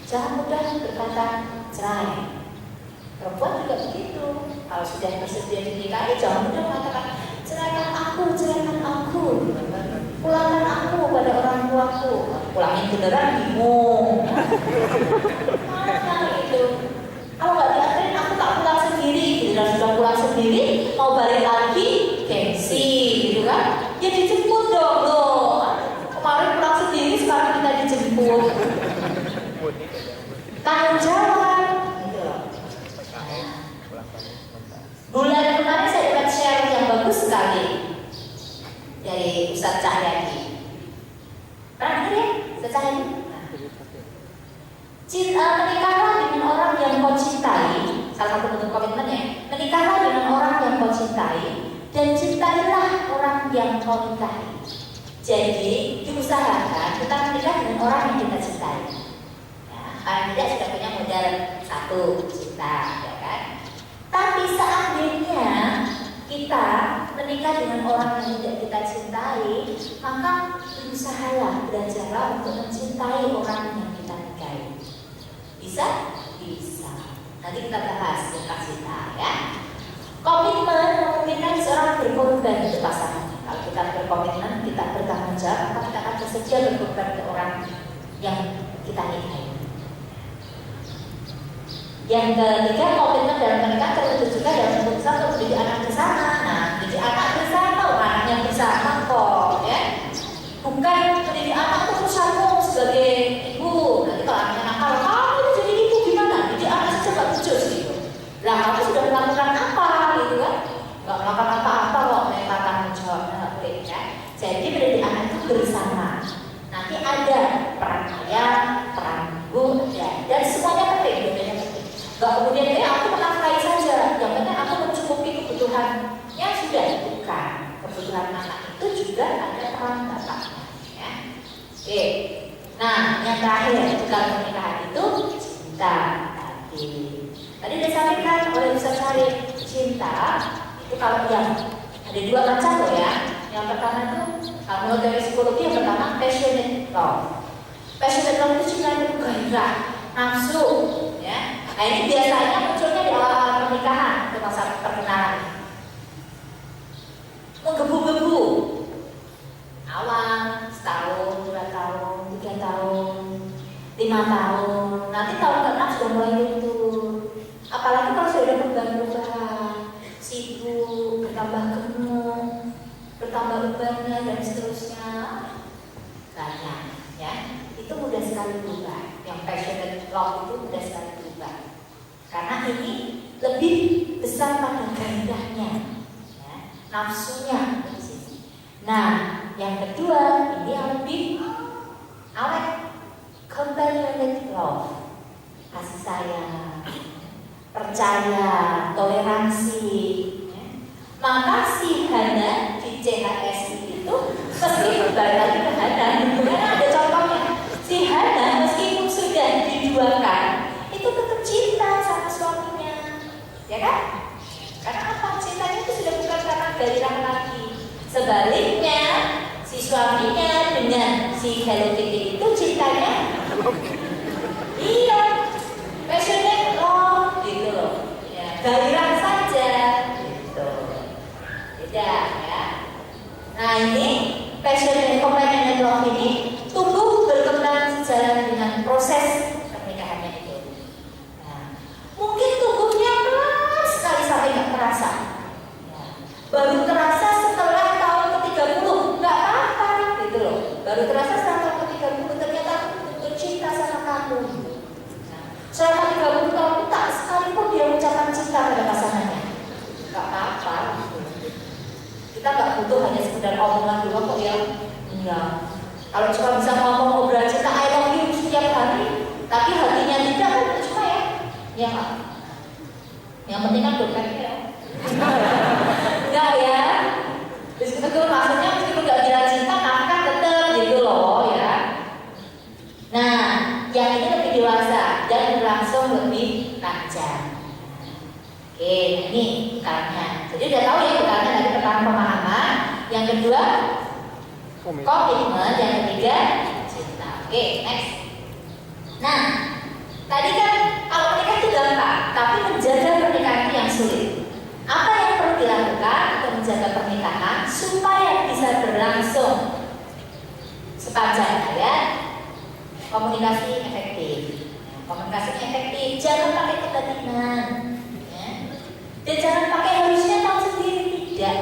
Jangan mudah berkata cerai. Perempuan juga begitu. Kalau sudah bersedia dinikahi, jangan mudah mengatakan ceraikan aku, pulangkan aku pada orang tuaku. Pulangin beneran bingung. Mana itu? Kalau nggak diantarin aku tak pulang sendiri. Bila sudah pulang sendiri, mau balik lagi, gengsi, gitu kan? Ya dijemput dong loh. Kemarin pulang sendiri, sekarang kita dijemput. Tanggung jawab. Bulan kemarin saya dapat share yang bagus sekali dari Ustadz Cahyadi. Pernah dengar ya? Ustadz Cahyadi? Menikahlah dengan orang yang kau cintai. Salah satu bentuk komitmennya, menikahlah dengan orang yang kau cintai dan cintailah orang yang kau nikahi. Jadi diusahakan kita menikah dengan orang yang kita cintai. Ya, paling tidak sudah punya modal satu, cinta, ya kan? Tapi seandainya kita menikah dengan orang yang tidak kita cintai, maka berusahalah, belajarlah untuk mencintai orang yang kita nikahi. Bisa? Bisa. Nanti kita bahas tentang cinta, ya. Komitmen memungkinkan seorang berkorban untuk pasangan. Kalau kita berkomitmen, kita bertanggung jawab, maka kita akan bersedia berkorban untuk orang yang kita nikahi. Yang ketiga, komitmen dalam pernikahan terwujud juga dalam keputusan untuk mendidik anak bersama. Nah, mendidik anak bersama, anaknya bersama kok, ya. Bukan mendidik anak itu urusanmu sebagai ibu. Nanti kalau anaknya nakal, kamu jadi ibu gimana? Jadi anak saja gak becus gitu. Lah kamu sudah melakukan apa gitu kan? Gak melakukan apa-apa kok, mereka tanggung jawabnya gak boleh, ya. Jadi mendidik anak itu bersama. Nanti ada peran ayah, peran ibu, ya. Dan semuanya penting, dua-duanya penting. Gak kemudian aku menafkahi saja, yang penting aku mencukupi kebutuhannya sudah, bukan. Kebutuhan anak itu juga ada peran bapaknya, ya. Oke. Nah, yang terakhir dalam pernikahan itu cinta. Tadi disampaikan oleh Ustaz Syarif, cinta itu kalau yang ada dua macam loh, ya. Yang pertama itu kalau dari psikologi, yang pertama passionate love. Passionate love itu cinta itu gairah, nafsu, ya. Nah ini biasanya munculnya di awal pernikahan, itu masa perkenalan. Menggebu-gebu, awal setahun, 2 tahun, 3 tahun, 5 tahun, nanti tahun ke-6 sudah mulai luntur. Apalagi kalau sudah perubahan-perubahan, sibuk, bertambah gemuk, bertambah bebannya dan seterusnya, banyak, ya. Itu mudah sekali berubah. Yang passionate love itu mudah sekali berubah. Karena ini lebih besar pada gairahnya, ya, nafsunya di sini. Nah, yang kedua ini yang lebih awet, compassionate love, kasih sayang, percaya, toleransi, ya. Maka si Hana di CHSI itu mesti kembali lagi ke Hana, karena ada contohnya. Si Hana meskipun sudah diduakan, itu tetap cinta sama suaminya, ya kan? Karena apa? Cintanya itu sudah bukan karena gairah lagi. Sebaliknya, si suaminya dengan si Hello Kitty itu cintanya, iya, passionate love, gitu loh, ya, gairah saja, gitu. Beda, ya. Nah ini passionate compassionate love ini tumbuh berkembang sejalan dengan proses pernikahannya itu. Nah, mungkin tumbuhnya pelan sekali sampai nggak terasa. Ya. Baru terasa setelah tahun ke-30, nggak apa-apa gitu loh. Baru terasa setelah tahun ke-30 ternyata aku betul cinta sama kamu. Nah, selama 30 tahun tak sekalipun dia mengucapkan cinta pada pasangannya, nggak apa-apa. Gitu. Kita nggak butuh hanya sekedar omongan doang kok, ya. Enggak. Kalau cuma bisa ngomong obrolan cinta I love you setiap hari, tapi hatinya tidak, kan cuma ya, ya nggak. Yang penting kan dompetnya, ya. Enggak ya. Betul maksudnya meskipun nggak bilang cinta, nafkah tetap gitu loh, ya. Nah, yang ini lebih dewasa dan berlangsung lebih panjang. Oke, ini bekalnya. Jadi udah tahu ya bekalnya dari pertama pemahaman, yang kedua komitmen, yang ketiga cinta. Oke, next. Nah, tadi kan kalau menikah itu gampang, tapi menjaga pernikahan itu yang sulit. Apa yang perlu dilakukan untuk menjaga pernikahan supaya bisa berlangsung sepanjang hayat? Komunikasi efektif. Komunikasi efektif, jangan pakai kebatinan, ya. Dan jangan pakai harusnya tahu sendiri, tidak.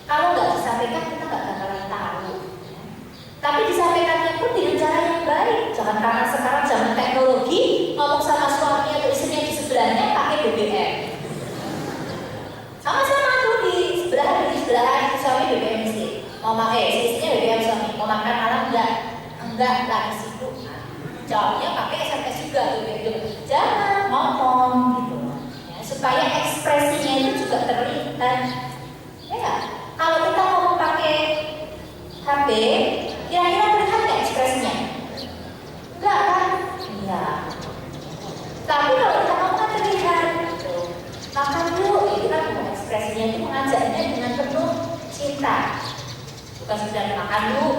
Kalau nggak disampaikan kita nggak bakalan tahu. Tapi disampaikannya pun dengan cara yang baik. Jangan karena sekarang zaman teknologi, ngomong sama suami atau istrinya di sebelahnya pakai BBM. Sama-sama tuh di sebelah suami BBM istri. Si istrinya BBM suami. Mau makan malam enggak lagi sibuk. Jawabnya pakai SMS juga tuh. Jangan ngomong gitu, ya, supaya ekspresinya itu juga terlihat. Ya. membacaannya dengan penuh cinta, bukan sekedar makan dulu.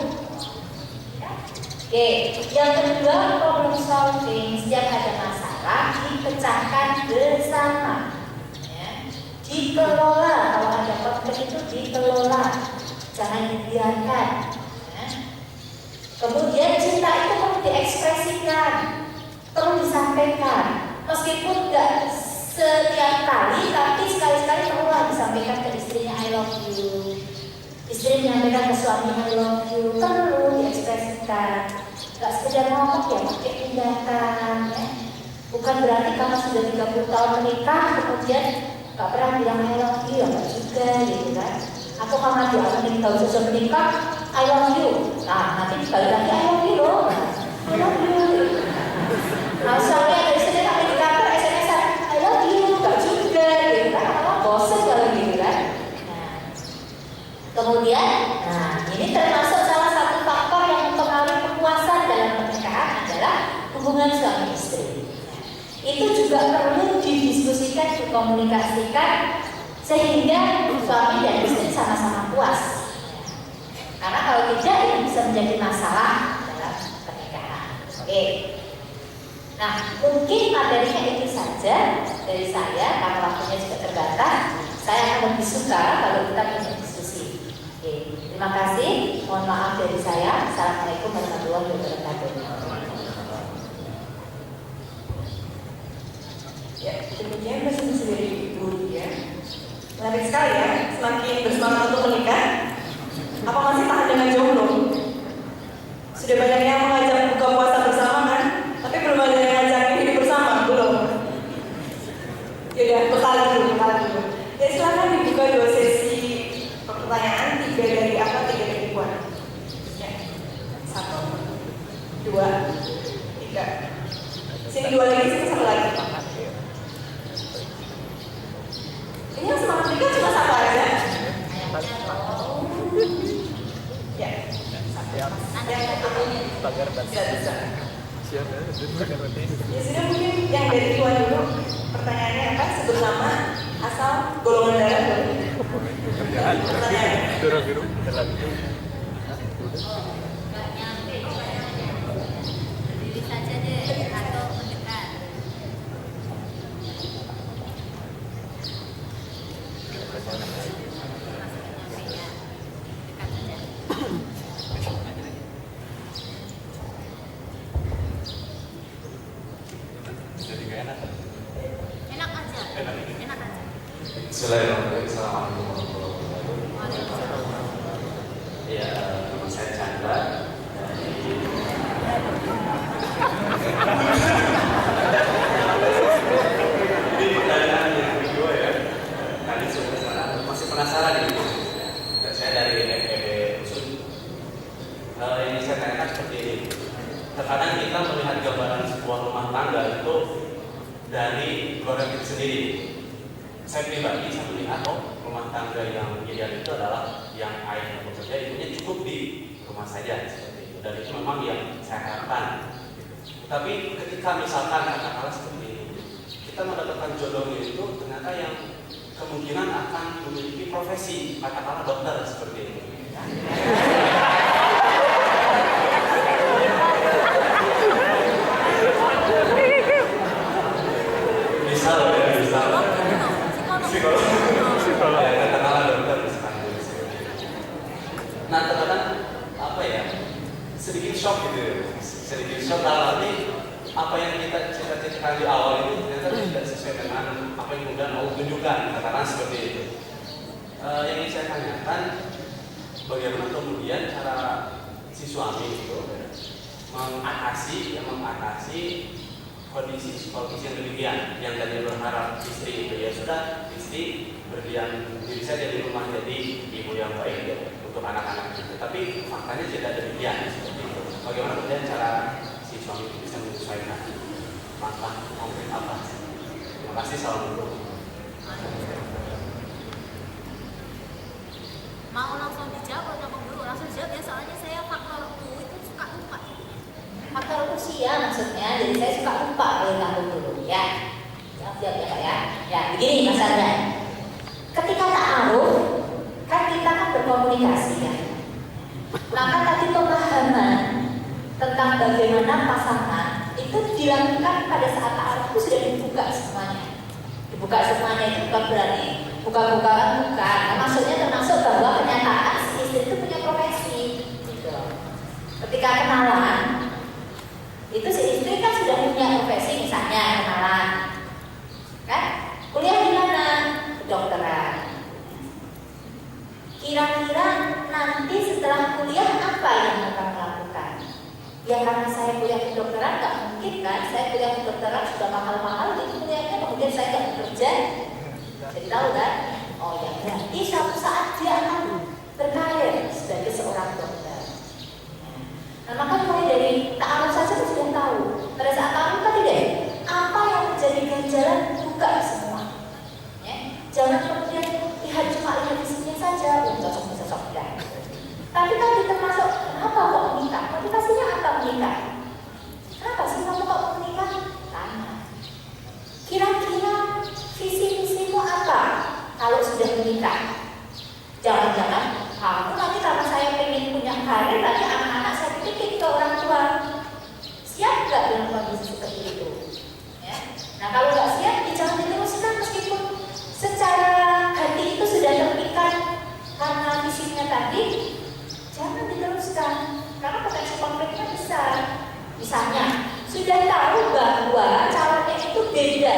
Oke, yang kedua problem solving. Setiap ada masalah dipecahkan bersama, ya. Dikelola. Kalau ada konflik itu dikelola, jangan dibiarkan, ya. Kemudian cinta itu perlu diekspresikan, perlu disampaikan, meskipun nggak setiap kali, tapi sekali-sekali perlu disampaikan ke istrinya I love you. Istri menyampaikan ke suami I love you, perlu diekspresikan. Gak sekedar ngomong ya, pakai tindakan, ya. Bukan berarti karena sudah 30 tahun menikah kemudian gak pernah bilang I love you, ya gak juga gitu kan. Atau karena dia menikah, sudah menikah I love you, nah nanti sekali lagi I love you loh, I love you. Nah suami ada istri kami di kantor SMS I love you, gak juga gitu kan. Karena bosan kalau gitu kan. Kemudian, nah ini termasuk salah satu faktor yang mempengaruhi kepuasan dalam pernikahan adalah hubungan suami istri. Itu juga perlu didiskusikan, dikomunikasikan sehingga suami dan istri sama-sama puas. Karena kalau tidak ini bisa menjadi masalah dalam pernikahan. Oke. Nah mungkin materinya itu saja dari saya karena waktunya juga terbatas. Saya akan lebih suka kalau kita punya diskusi. Oke, terima kasih. Mohon maaf dari saya. Assalamualaikum warahmatullahi wabarakatuh. Ya, demikian presentasi dari Ibu ya. Menarik sekali ya. Semakin bersemangat untuk menikah. Apa masih tahan dengan jomblo? Sudah banyak yang mengajak buka puasa bersama kan? Tapi belum ada yang ngajak hidup bersama, belum. Ya udah, bekal dulu. Ya silakan dibuka 2 sesi pertanyaan, 3 dari apa, 3 dari Puan. Ya, 1, 2, 3. Sini 2 lagi, sini 1 lagi. Ini yang semangat nikah cuma 1 aja. Ya, 1. Yang ketuanya bisa. Ya sudah, mungkin yang dari Tuan dulu. Pertanyaannya apa? Sebut nama, asal, golongan darah boleh. Pertanyaannya. Biru. Berdiri saja deh atau mendekat. Enak aja. Bismillahirrahmanirrahim. Assalamualaikum warahmatullahi wabarakatuh. Ya, nama saya Chandra dari ini pertanyaan yang kedua ya. Tadi sudah masih penasaran ini. Dan saya dari FEB Unsur. Yang saya tanyakan seperti ini. Terkadang kita melihat gambaran sebuah rumah tangga itu dari keluarga kita sendiri. Saya pribadi saya melihat rumah tangga yang ideal itu adalah yang ayah bekerja ibunya cukup di rumah saja seperti itu, dan itu memang yang saya harapkan. Tapi ketika misalkan katakanlah seperti ini, kita mendapatkan jodohnya itu ternyata yang kemungkinan akan memiliki profesi katakanlah dokter seperti ini. Psikolog. Ya, katakanlah dokter misalkan. Nah, terkadang apa ya? Sedikit shock gitu. Sedikit shock dalam arti apa yang kita cita-citakan di awal itu ternyata tidak sesuai dengan apa yang kemudian mau tunjukkan, katakan seperti itu. Yang ingin saya tanyakan, bagaimana kemudian cara si suami itu mengatasi kondisi psikologis yang demikian, yang tadi berharap istri itu ya sudah istri berdiam diri saja di rumah jadi ibu yang baik ya, untuk anak-anak itu. Tapi faktanya tidak demikian seperti itu. Bagaimana kemudian cara si suami itu bisa menyesuaikan masalah konkret apa? Terima kasih. Assalamualaikum. Mau langsung dijawab atau dulu? Langsung dijawab ya, soalnya saya faktorku itu suka lupa. Faktor usia maksudnya, jadi saya suka lupa boleh tanggung dulu ya. Siap ya Pak ya. Ya begini Mas Andra. Ketika ta'aruf komunikasi ya. Maka tadi pemahaman tentang bagaimana pasangan itu dilakukan pada saat ta'aruf itu sudah dibuka semuanya. Dibuka semuanya itu bukan berarti buka-bukaan bukan. Nah, maksudnya termasuk bahwa kenyataan si istri itu punya profesi. Gitu. Ketika kenalan, itu si istri kan sudah punya profesi, misalnya kenalan, kan? Kuliah di mana? Kedokteran. Kira-kira nanti setelah kuliah apa yang akan melakukan? Ya karena saya kuliah kedokteran nggak mungkin kan? Saya kuliah kedokteran sudah mahal-mahal, jadi kuliahnya kemudian saya nggak bekerja. Jadi tahu kan? Oh ya, berarti suatu saat dia akan berkarir sebagai seorang dokter. Nah, maka mulai dari ta'aruf saja kita sudah tahu. Pada saat ta'aruf kan tidak, apa yang menjadi ganjalan buka semua. Ya? Jangan kemudian cuma lihat isinya saja, cocok dah. Tapi kan termasuk kenapa kok menikah? Motivasinya apa menikah? Kenapa sih kamu kok menikah? Tanya. Kira-kira visi misimu apa kalau sudah menikah? Jangan-jangan kamu nanti karena saya pengen punya karir, nanti anak-anak saya titipin ke orang tua. Siap nggak dengan kondisi seperti itu? Ya. Nah kalau nggak siap, jangan diteruskan meskipun secara hati itu sudah terpikat karena visinya tadi, jangan diteruskan karena potensi konfliknya besar. Misalnya sudah tahu bahwa calonnya itu beda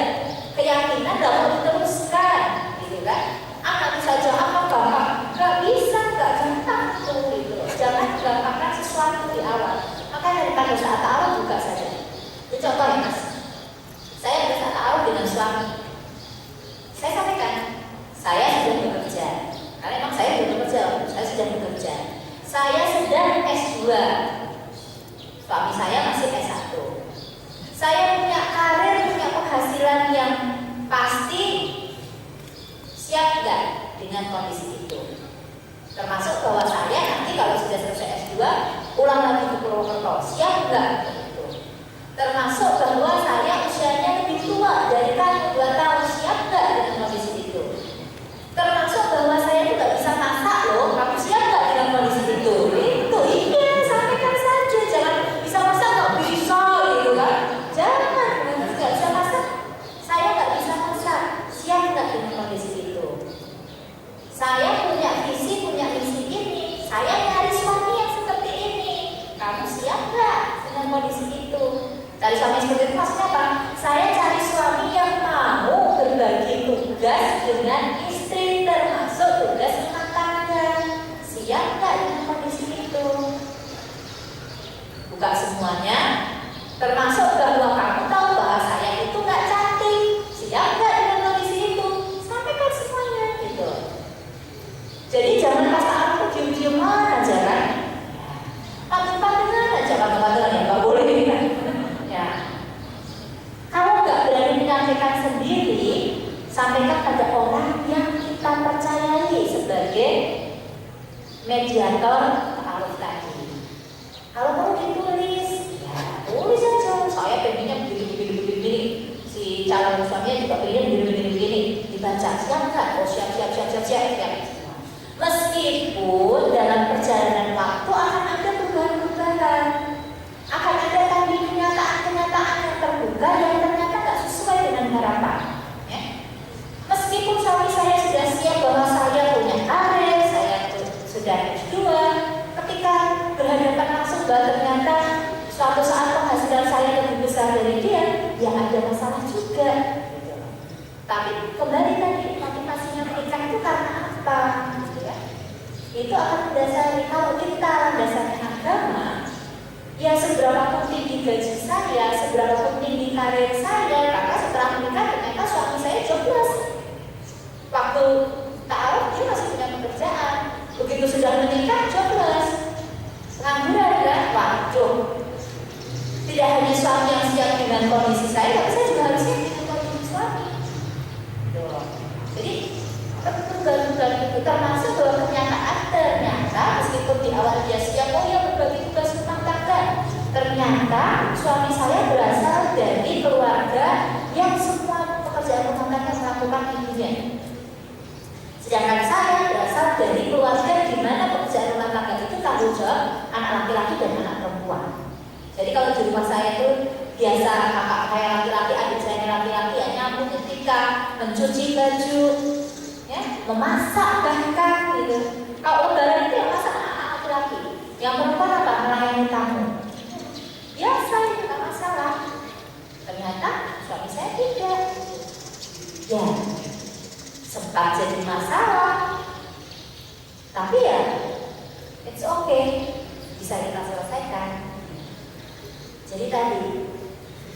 keyakinan, dapat diteruskan, gitu kan? Akan saja apa bapak nggak bisa, nggak gampang tuh, gitu. Jangan gampangkan sesuatu di awal. Maka daripada saat awal buka saja. Itu contoh ya mas. Saya pada saat awal dengan suami. Saya sampaikan, saya sudah bekerja. Karena memang saya belum bekerja, saya sudah bekerja. Saya sedang S2. Suami saya masih S1. Saya punya karir, punya penghasilan yang pasti. Siap nggak dengan kondisi itu? Termasuk bahwa saya nanti kalau sudah selesai S2, pulang lagi ke Purwokerto. Siap nggak? Termasuk bahwa saya usianya lebih tua dari kamu 2 tahun. Siap nggak dengan kondisi itu? Termasuk bahwa saya itu nggak bisa masak loh. Kamu siap nggak dengan kondisi itu? Itu iya, sampaikan saja. Jangan bisa masak nggak bisa gitu kan? Jangan nggak bisa masak. Saya nggak bisa masak. Siap nggak dengan kondisi itu? Saya punya visi, punya misi ini. Saya nyari suami yang seperti ini. Kamu siap nggak dengan kondisi itu? Cari suami seperti itu maksudnya apa? Saya cari suami yang mau berbagi tugas dengan istri, termasuk tugas rumah tangga. Siap nggak dengan kondisi itu? Buka semuanya, termasuk bahwa kamu tahu bahwa saya itu nggak cantik. Siap nggak dengan kondisi itu? Sampaikan semuanya gitu. Jadi jangan pas aku diem-dieman aja kan? Pantun-pantunan aja, pantun-pantunan ya nggak boleh kan? Ya. Kalau nggak berani menyampaikan sendiri, sampaikan pada orang yang kita percayai sebagai mediator ta'aruf tadi. Kalau perlu ditulis, ya tulis aja. Saya pengennya begini. Si calon suaminya juga pengennya begini. Dibaca, siap nggak? Oh siap. Meskipun dalam perjalanan waktu akan ada perubahan-perubahan, akan ada tadi kenyataan-kenyataan yang terbuka yang ternyata nggak sesuai dengan harapan. Ya. Meskipun suami saya sudah siap bahwa saya punya karir, saya sudah S2, ketika berhadapan langsung bahwa ternyata suatu saat penghasilan saya lebih besar dari dia, ya ada masalah juga. Gitu. Tapi kembali tadi motivasinya menikah itu karena apa? Itu akan mendasari, kalau kita dasarnya agama, ya seberapapun tinggi gaji saya, seberapapun tinggi karir saya, maka setelah menikah ternyata suami saya jobless. Waktu ta'aruf dia masih punya pekerjaan, begitu sudah menikah jobless, pengangguran kan, waduh. Tidak hanya suami yang siap dengan kondisi saya, tapi saya juga harus siap dengan kondisi suami. Jadi tunggal-tunggal itu termasuk bahwa kenyataan ternyata meskipun di awal dia siap, oh ya berbagi tugas rumah tangga, ternyata suami saya berasal dari keluarga yang semua pekerjaan rumah tangga melakukan ibunya. Sedangkan saya berasal dari keluarga di mana tanggung jawab anak laki-laki dan anak perempuan. Jadi kalau di rumah saya itu biasa kakak saya laki-laki, adik saya laki-laki, ya nyapu, nyetrika, mencuci baju, ya, memasak bahkan gitu. Kalau lebaran itu yang masak anak laki-laki, yang perempuan apa? Melayani tamu. Biasa itu nggak masalah. Ternyata suami saya tidak. Ya, sempat jadi masalah. Tapi ya, it's okay, bisa kita selesaikan. Jadi tadi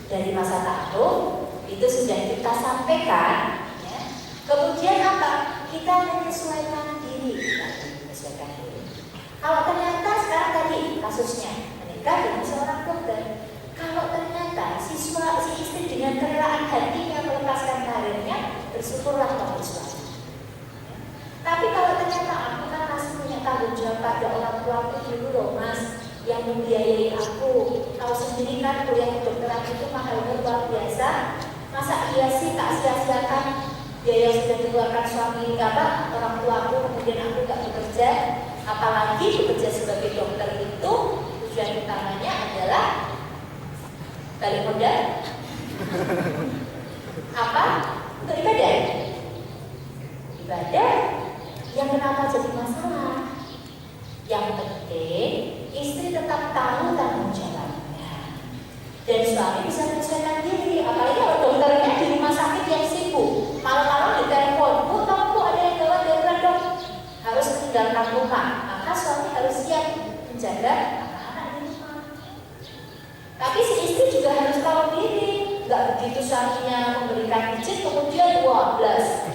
dari masa takut itu sudah kita sampaikan, ya. Kemudian apa? Kita menyesuaikan diri, Kalau ternyata sekarang tadi kasusnya menikah dengan seorang dokter, kalau ternyata si istri dengan kerelaan hatinya melepaskan karirnya, bersyukurlah kamu suami. Tapi kalau ternyata aku kan masih punya tanggung jawab pada orang tuaku dulu loh mas, yang membiayai aku. Tahu sendiri kan kuliah kedokteran itu mahalnya luar biasa. Masa iya sih tak sia-siakan biaya yang sudah dikeluarkan suami orang tuaku, kemudian aku gak bekerja. Apalagi bekerja sebagai dokter itu tujuan utamanya adalah balik modal. Apa? Untuk ibadah. Ibadah. Yang kenapa jadi masalah? Yang penting istri tetap tahu tanggung jawabnya dan suami bisa menyesuaikan diri. Apalagi kalau dokternya di rumah sakit yang sibuk, malam-malam ditelepon, bu ada yang gawat darurat dok, harus meninggalkan rumah, maka suami harus siap menjaga anak-anak di rumah. Tapi si istri juga harus tahu diri, nggak begitu suaminya memberikan izin kemudian 12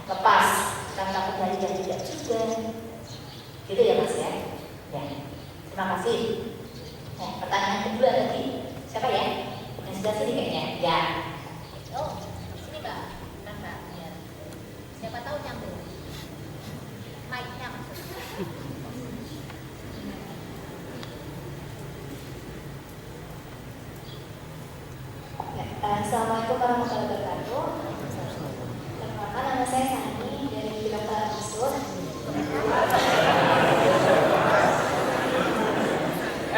lepas tanpa kembali dan tidak juga. Gitu ya mas ya. Ya. Terima kasih. Nah, pertanyaan kedua tadi siapa ya? Yang sebelah sini kayaknya. Ya. Oh, sini mbak. Mbak. Ya. Siapa tahu nyambung. Mic-nya maksudnya. Ya, Assalamualaikum warahmatullahi wabarakatuh. Perkenalkan nama saya Sani dari Direktorat Masuk.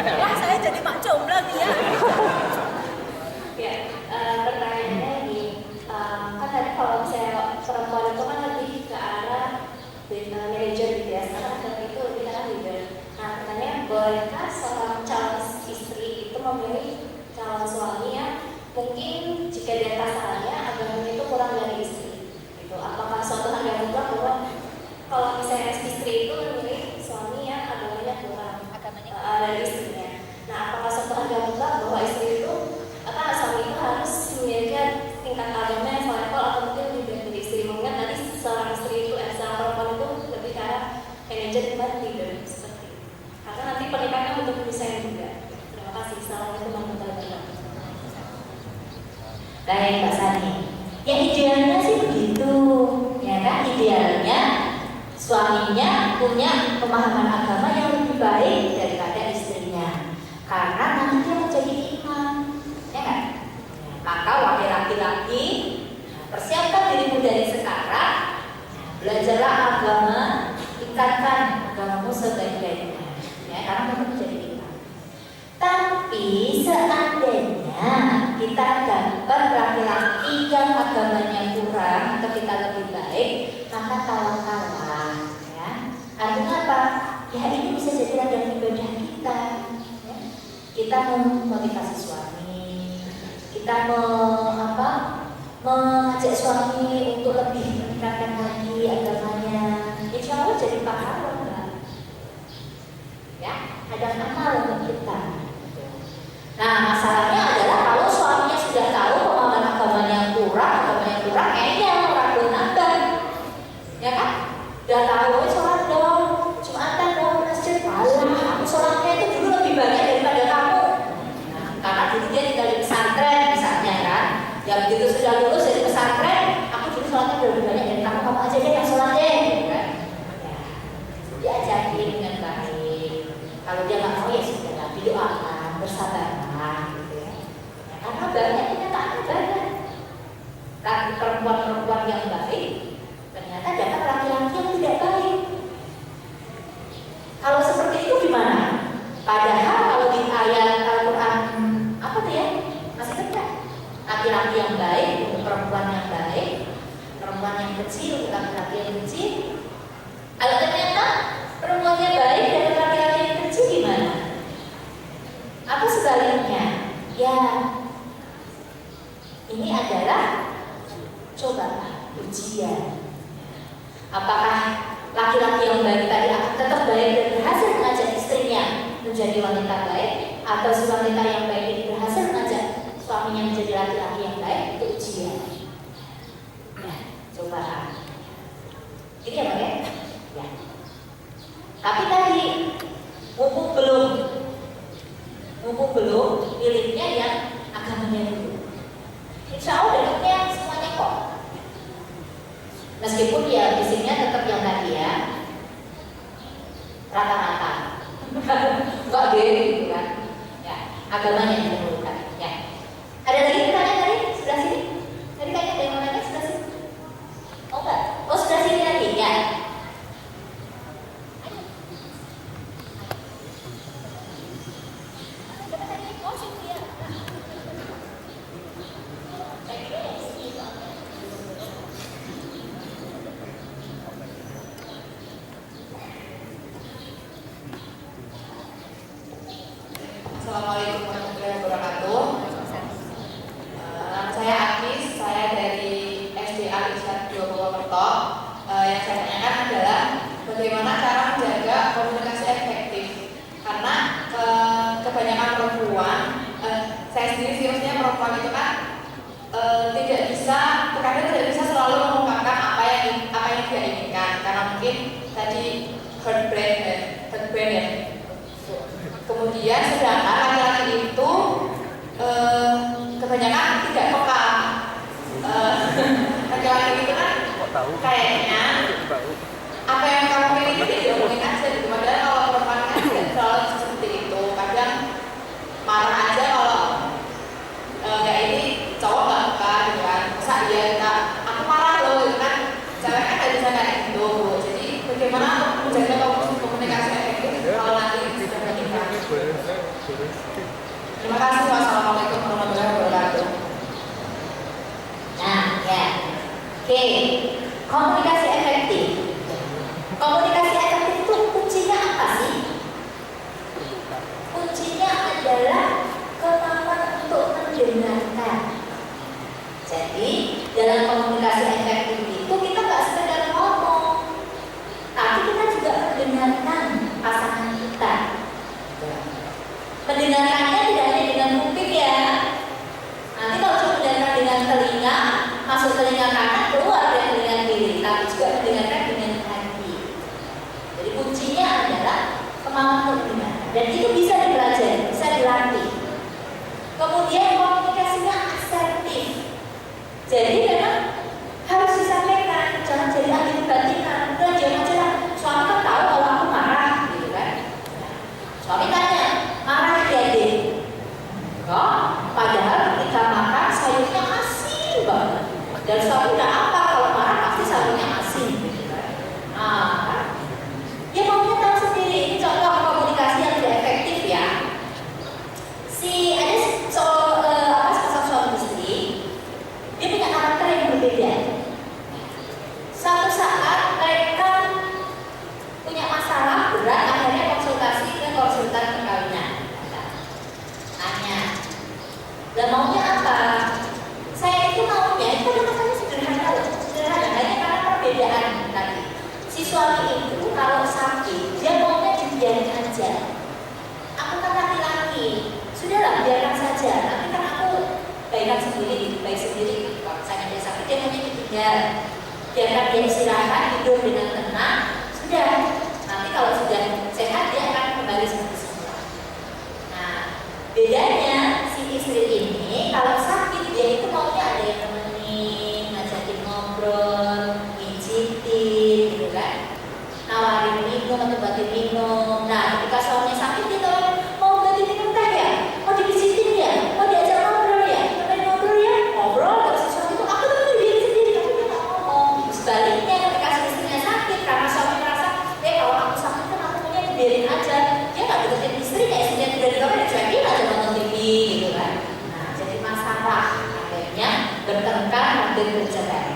Wah, saya jadi mak jomblo lagi ya. Ya, pertanyaannya ini, kan tadi kalau misalnya perempuan itu kan lebih ke arah manajer gitu ya, sekarang laki itu lebih ke arah leader. Nah, pertanyaannya, bolehkah seorang calon istri itu memilih calon suami yang mungkin jika di atas sarannya agamanya itu kurang dari istri? Gitu. Apakah suatu hal yang mutlak bahwa kalau misalnya istri itu memilih suami yang agamanya kurang dari istrinya? Nah, apakah suatu hal yang mutlak bahwa istri itu suami itu harus memiliki tingkat agama yang selevel atau mungkin lebih dari istri? Mengingat tadi seorang istri itu, seorang perempuan itu lebih ke arah manajer dibanding leader seperti itu. Karena nanti pernikahan butuh desain juga. Terima kasih. Assalamualaikum warahmatullahi wabarakatuh. Baik Mbak Sani. Yang idealnya sih begitu, ya kan? Idealnya suaminya punya pemahaman agama yang lebih baik daripada istrinya. Karena nanti dia menjadi imam, ya kan? Maka wahai laki-laki, persiapkan dirimu dari sekarang, belajarlah agama, tingkatkan agamamu sebaik-baiknya, ya, karena kamu menjadi imam. Tapi seandainya kita dapat laki-laki yang agamanya kurang atau kita lebih baik, maka tawakallah, ya. Artinya apa? Ya ini bisa jadi ladang ibadah kita. Ya. Kita memotivasi suami, kita mengajak suami untuk lebih meningkatkan lagi agamanya. Insya Allah jadi pahala, Mbak. Ya, ada amal untuk kita. Nah, masalahnya adalah kalau suaminya sudah tahu pemahaman agamanya kurang, kayaknya ragu nambah, ya kan? Udah tahu, sholat dong, Jumatan dong, masjid, aku sholatnya itu dulu lebih banyak daripada kamu. Nah, karena dulu dia tinggal di pesantren misalnya kan, ya begitu sudah lulus dari pesantren, aku dulu sholatnya lebih banyak dari kamu aja deh yang sholatnya, gitu kan? Ya, diajarin dengan baik. Kalau dia nggak mau ya sudah, didoakan, bersabarlah, gitu ya. Karena banyak kenyataan banyak. Tapi perempuan-perempuan yang baik ternyata dapat laki-laki yang tidak baik. Tapi tadi mumpung belum pilihnya yang agamanya dulu. Insya Allah dapatnya semuanya kok. Meskipun ya fisiknya tetap yang tadi ya, rata-rata. Enggak deh gitu kan. Ya, agamanya yang diperlukan. Ya. Ada lagi pertanyaan tadi sebelah sini? Tadi kayaknya ada yang mau nanya sebelah sini. Oh enggak? Oh sebelah sini lagi ya. Assalamualaikum warahmatullahi wabarakatuh. Saya Agis, saya dari SDA Islam 2 Purwokerto. Yang saya tanyakan adalah bagaimana cara menjaga komunikasi efektif, karena kebanyakan perempuan, saya sendiri sih maksudnya perempuan itu kan terkadang tidak bisa selalu mengungkapkan apa yang dia inginkan, karena mungkin tadi hurt brand ya. Kemudian sedangkan laki-laki itu kebanyakan tidak peka. Laki-laki itu kan kayaknya apa yang kamu miliki itu diomongin aja gitu. Padahal kalau perempuan kan tidak selalu seperti itu. Kadang marah aja kalau kayak ini cowok nggak peka gitu kan. Masa dia aku marah loh gitu kan. Cewek kan nggak bisa kayak gitu. Jadi bagaimana menjaga komunikasi efektif kalau nanti sudah menikah? Terima kasih. Wassalamualaikum warahmatullahi wabarakatuh. Nah, ya. Oke. Komunikasi efektif. Komunikasi efektif itu kuncinya apa sih? Kuncinya adalah kemampuan untuk mendengarkan. Jadi, dalam komunikasi efektif itu kita nggak sekedar ngomong, tapi kita juga mendengarkan pasangan kita. Mendengarkannya tidak hanya dengan kuping ya. Nanti kalau cuma mendengarkan dengan telinga, masuk telinga kanan, keluar dari telinga kiri, tapi juga mendengarkan dengan hati. Jadi kuncinya adalah kemampuan untuk mendengarkan, dan itu bisa dipelajari, bisa dilatih. Kemudian komunikasinya asertif. Jadi memang harus disampaikan, jangan jadi anti-batikan. Udah jangan aja lah, suami kan tahu kalau aku marah, gitu kan? Suami tanya, marah ya deh? Enggak, padahal ketika makan sayurnya asin banget. Dan suami udah apa kalau marah pasti sayurnya asin, gitu kan? Nah, dia maunya tahu sendiri. Ini contoh komunikasi yang tidak efektif ya. Ada sepasang suami istri, dia punya karakter yang berbeda. Suatu saat mereka punya masalah berat, akhirnya konsultasi ke konsultan perkawinan. Tanya, dan maunya apa? Saya itu maunya, itu katanya sederhana, hanya karena perbedaan tadi. Si suami itu kalau sakit, dia maunya dibiarin aja. Aku kan laki-laki, sudahlah biarkan saja. Nanti kan aku baik sendiri. Kalau misalnya dia sakit, dia maunya ditinggal. Biarkan dia istirahat, tidur dengan tenang. Sudah, nanti kalau sudah sehat dia akan kembali seperti semula. Nah, bedanya si istri ini kalau sakit dia itu maunya ada yang nemenin, ngajakin ngobrol, pijitin, gitu kan, nawarin minum atau bantuin minum. Nah, ketika suaminya sakit dia tawarin, mau ganti minum teh ya, mau dipijitin ya, mau diajak ngobrol ya, temenin ngobrol ya, ngobrol. Terus suami itu aku tuh diri sendiri, tapi dia nggak ngomong. Sebaliknya ketika si istrinya sakit karena suami merasa, kalau aku sakit kan aku maunya dibiarin aja, dia nggak deketin istrinya, istrinya udah di kamar dicuekin aja nonton TV, gitu kan. Nah, jadi masalah akhirnya bertengkar, hampir bercerai.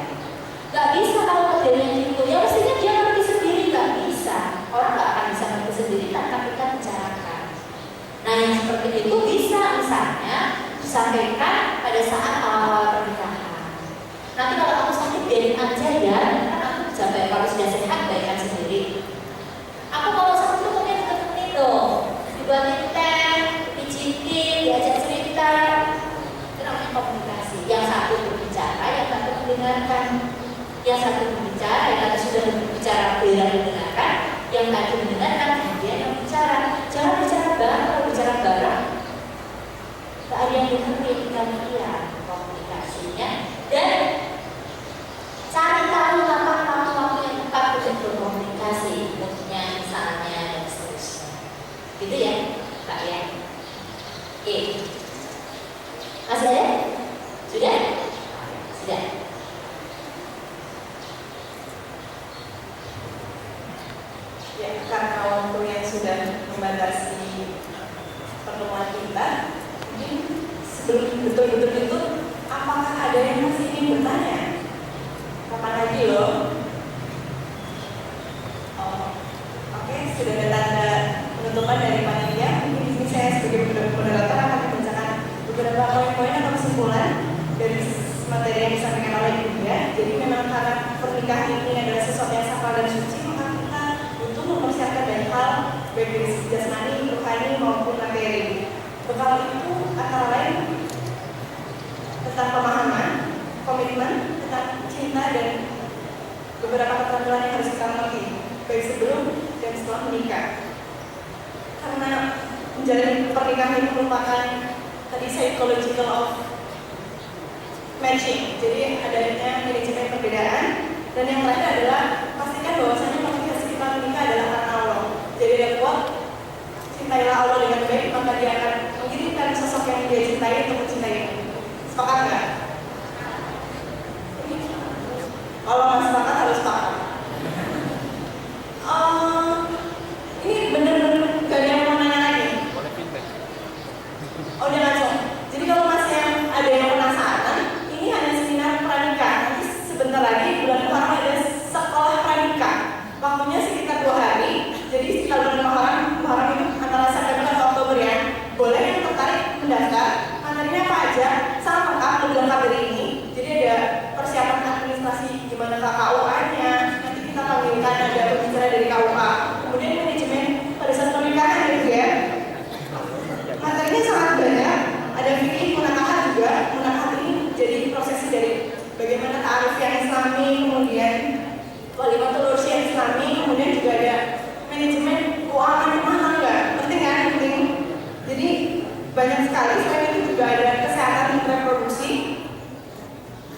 Gak bisa kalau modelnya gitu, ya mestinya dia ngerti sendiri, gak bisa. Orang gak akan bisa ngerti sendiri tanpa kita bicarakan. Nah, yang seperti itu bisa misalnya disampaikan pada saat awal-awal pernikahan. Nanti kalau aku sakit biarin aja ya, kan aku sampai kalau sudah sehat baikkan sendiri. Aku kalau sakit tuh mungkin temenin dong, dibuatin teh, pijitin, diajak cerita. Itu namanya komunikasi. Yang satu berbicara, yang satu mendengarkan. Yang satu berbicara, yang satu sudah berbicara beliau mendengarkan, yang tadi mendengarkan membatasi pertemuan kita, mungkin sebelum betul-betul itu, apakah ada yang masih ingin bertanya? Kapan lagi loh? Oh, oke, sudah ada tanda penutupan dari panitia. Mungkin di sini saya sebagai moderator akan membacakan beberapa poin-poin atau kesimpulan dari materi yang disampaikan oleh Ibu ya. Jadi memang karena pernikahan ini adalah sesuatu yang sakral dan suci, maka kita butuh mempersiapkan banyak hal, baik dari segi jasmani, rohani maupun materi. Bekal itu antara lain tentang pemahaman, komitmen, tentang cinta dan beberapa keterampilan yang harus kita mengerti baik sebelum dan setelah menikah. Karena menjalani pernikahan itu merupakan tadi psychological of matching, jadi adanya manajemen perbedaan. Dan yang terakhir adalah pastikan bahwasanya motivasi kita menikah adalah karena Allah. Jadi ada kuat, cintailah Allah dengan baik, maka dia akan mengirimkan sosok yang dia cintai untuk mencintaimu. Sepakat nggak? Kalau nggak sepakat harus sepakat. Ini bener-bener gak ada yang mau nanya lagi. Oh udah langsung. Jadi kalau masih ada yang penasaran, ini hanya seminar pranikah. Nanti sebentar lagi bulan Muharram ada sekolah pranikah. Waktunya sekitar 2 hari. Jadi sekitar bulan Muharram itu antara September atau Oktober ya. Boleh yang tertarik mendaftar. Materinya apa aja? Sangat lengkap lengkap dari ini. Jadi ada persiapan administrasi gimana KUA-nya. Nanti kita panggilkan ada pembicara dari KUA. Kemudian manajemen pada saat pernikahan gitu ya. Materinya sangat banyak. Ada fikih munakahat juga. Munakahat ini jadi prosesi dari bagaimana ta'aruf yang Islami, kemudian walimatul ursi yang Islami, kemudian juga ada manajemen keuangan rumah tangga. Penting kan? Penting. Jadi banyak sekali. Selain itu juga ada kesehatan reproduksi.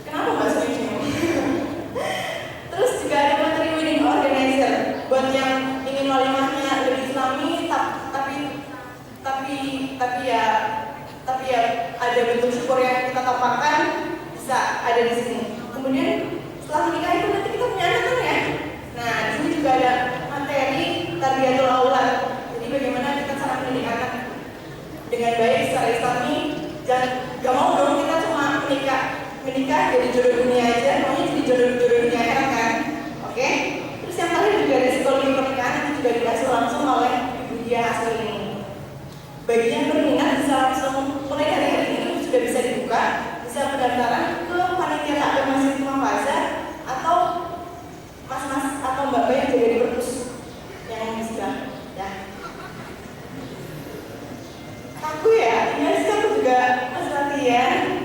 Kenapa nggak setuju? Terus juga ada materi wedding organizer buat yang ingin walimahnya lebih Islami, tapi ya ada bentuk syukur yang kita tampakkan, bisa ada di sini. Kemudian setelah menikah itu nanti kita punya anak kan ya. Nah di sini juga ada materi tarbiyatul aulad. Jadi bagaimana kita cara mendidik anak dengan baik secara Islami. Jangan gak mau dong kita cuma menikah jadi jodoh dunia aja, maunya jadi jodoh dunia akhirat kan. Oke. Terus yang terakhir juga ada psikologi pernikahan yang juga dikasih langsung oleh Ibu Dia hasil ini. Bagi yang berminat bisa langsung mulai dari hari ini sudah bisa dibuka, bisa pendaftaran ke panitia takbir Masjid Muhafaza atau mas-mas atau mbak-mbak yang jaga di perpus yang di sebelah ya. Aku ya, ini sih aku juga masih latihan.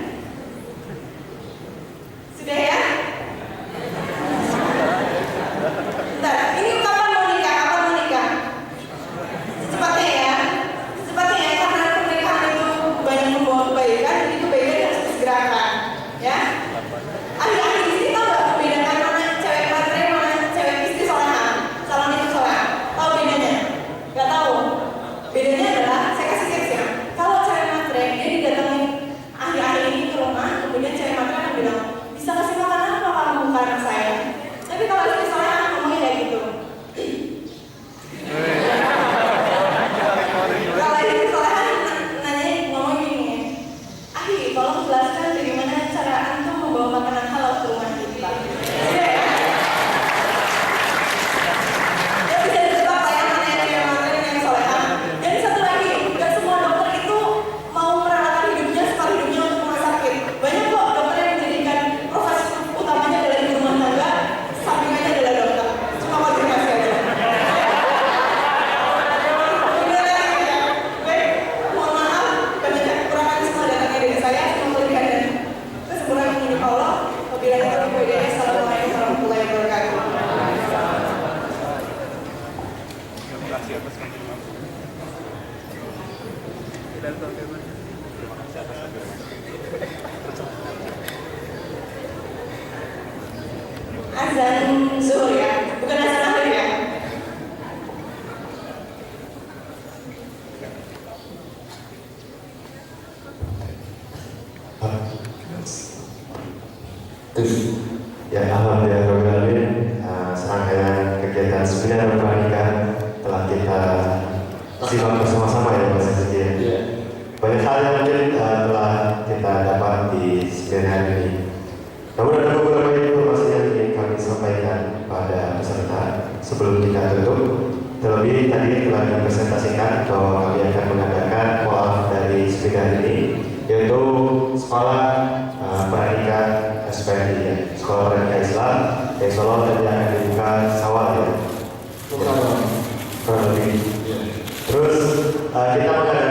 Sudah ya? Bentar, ini kapan mau nikah? Cepatnya ya, karena pernikahan itu banyak membawa kebaikan, jadi kebaikan harus disegerakan, ya. Ahli-ahli di sini tahu nggak membedakan mana cewek matre, mana cewek istri soleha, calon itu soleha? Tahu bedanya? Nggak tahu. Bedanya adalah saya kasih tips ya. Kalau cewek matre dia didatengin ahli-ahli ini ke rumah, kemudian cewek matre akan bilang, bisa kasih makanan apa kalau bukan anak saya? Tapi kalau istri soleha ngomongnya kayak gitu. Kalau istri soleha nanya ngomong gini, Ahi, tolong jelaskan bagaimana cara antum membawa makanan halal ke rumah kita. Ya bisa ditebak lah ya mana yang materi yang soleha. Dan satu lagi, gak semua dokter itu mau merelakan hidupnya sekali hidupnya untuk rumah sakit. Banyak kok dokter yang menjadikan profesi utamanya adalah di rumah tangga, sampingannya adalah dokter. Cuma konfirmasi aja. Mohon maaf, banyak kekurangan semua datangnya dari saya. Kelebihan dan kesempurnaan ini Allah. Wabillahi taufiq wal hidayah. Assalamualaikum warahmatullahi wabarakatuh. Terima kasih atas konfirmasi. Dan konfirmasi. Terima kasih atas konfirmasi. Azan zuhur ya, bukan azan maghrib ya. Ya, alhamdulillah, serangkaian kegiatan seminar pernikahan telah kita terlebih tadi telah dipresentasikan bahwa kami akan mengadakan kolam dari sepeda ini, yaitu sekolah Pranika SPNI, ya, sekolah Pranika Islam dari Solo, tadi akan dibuka Sawal, ya. Kurang lebih. Terus kita mengadakan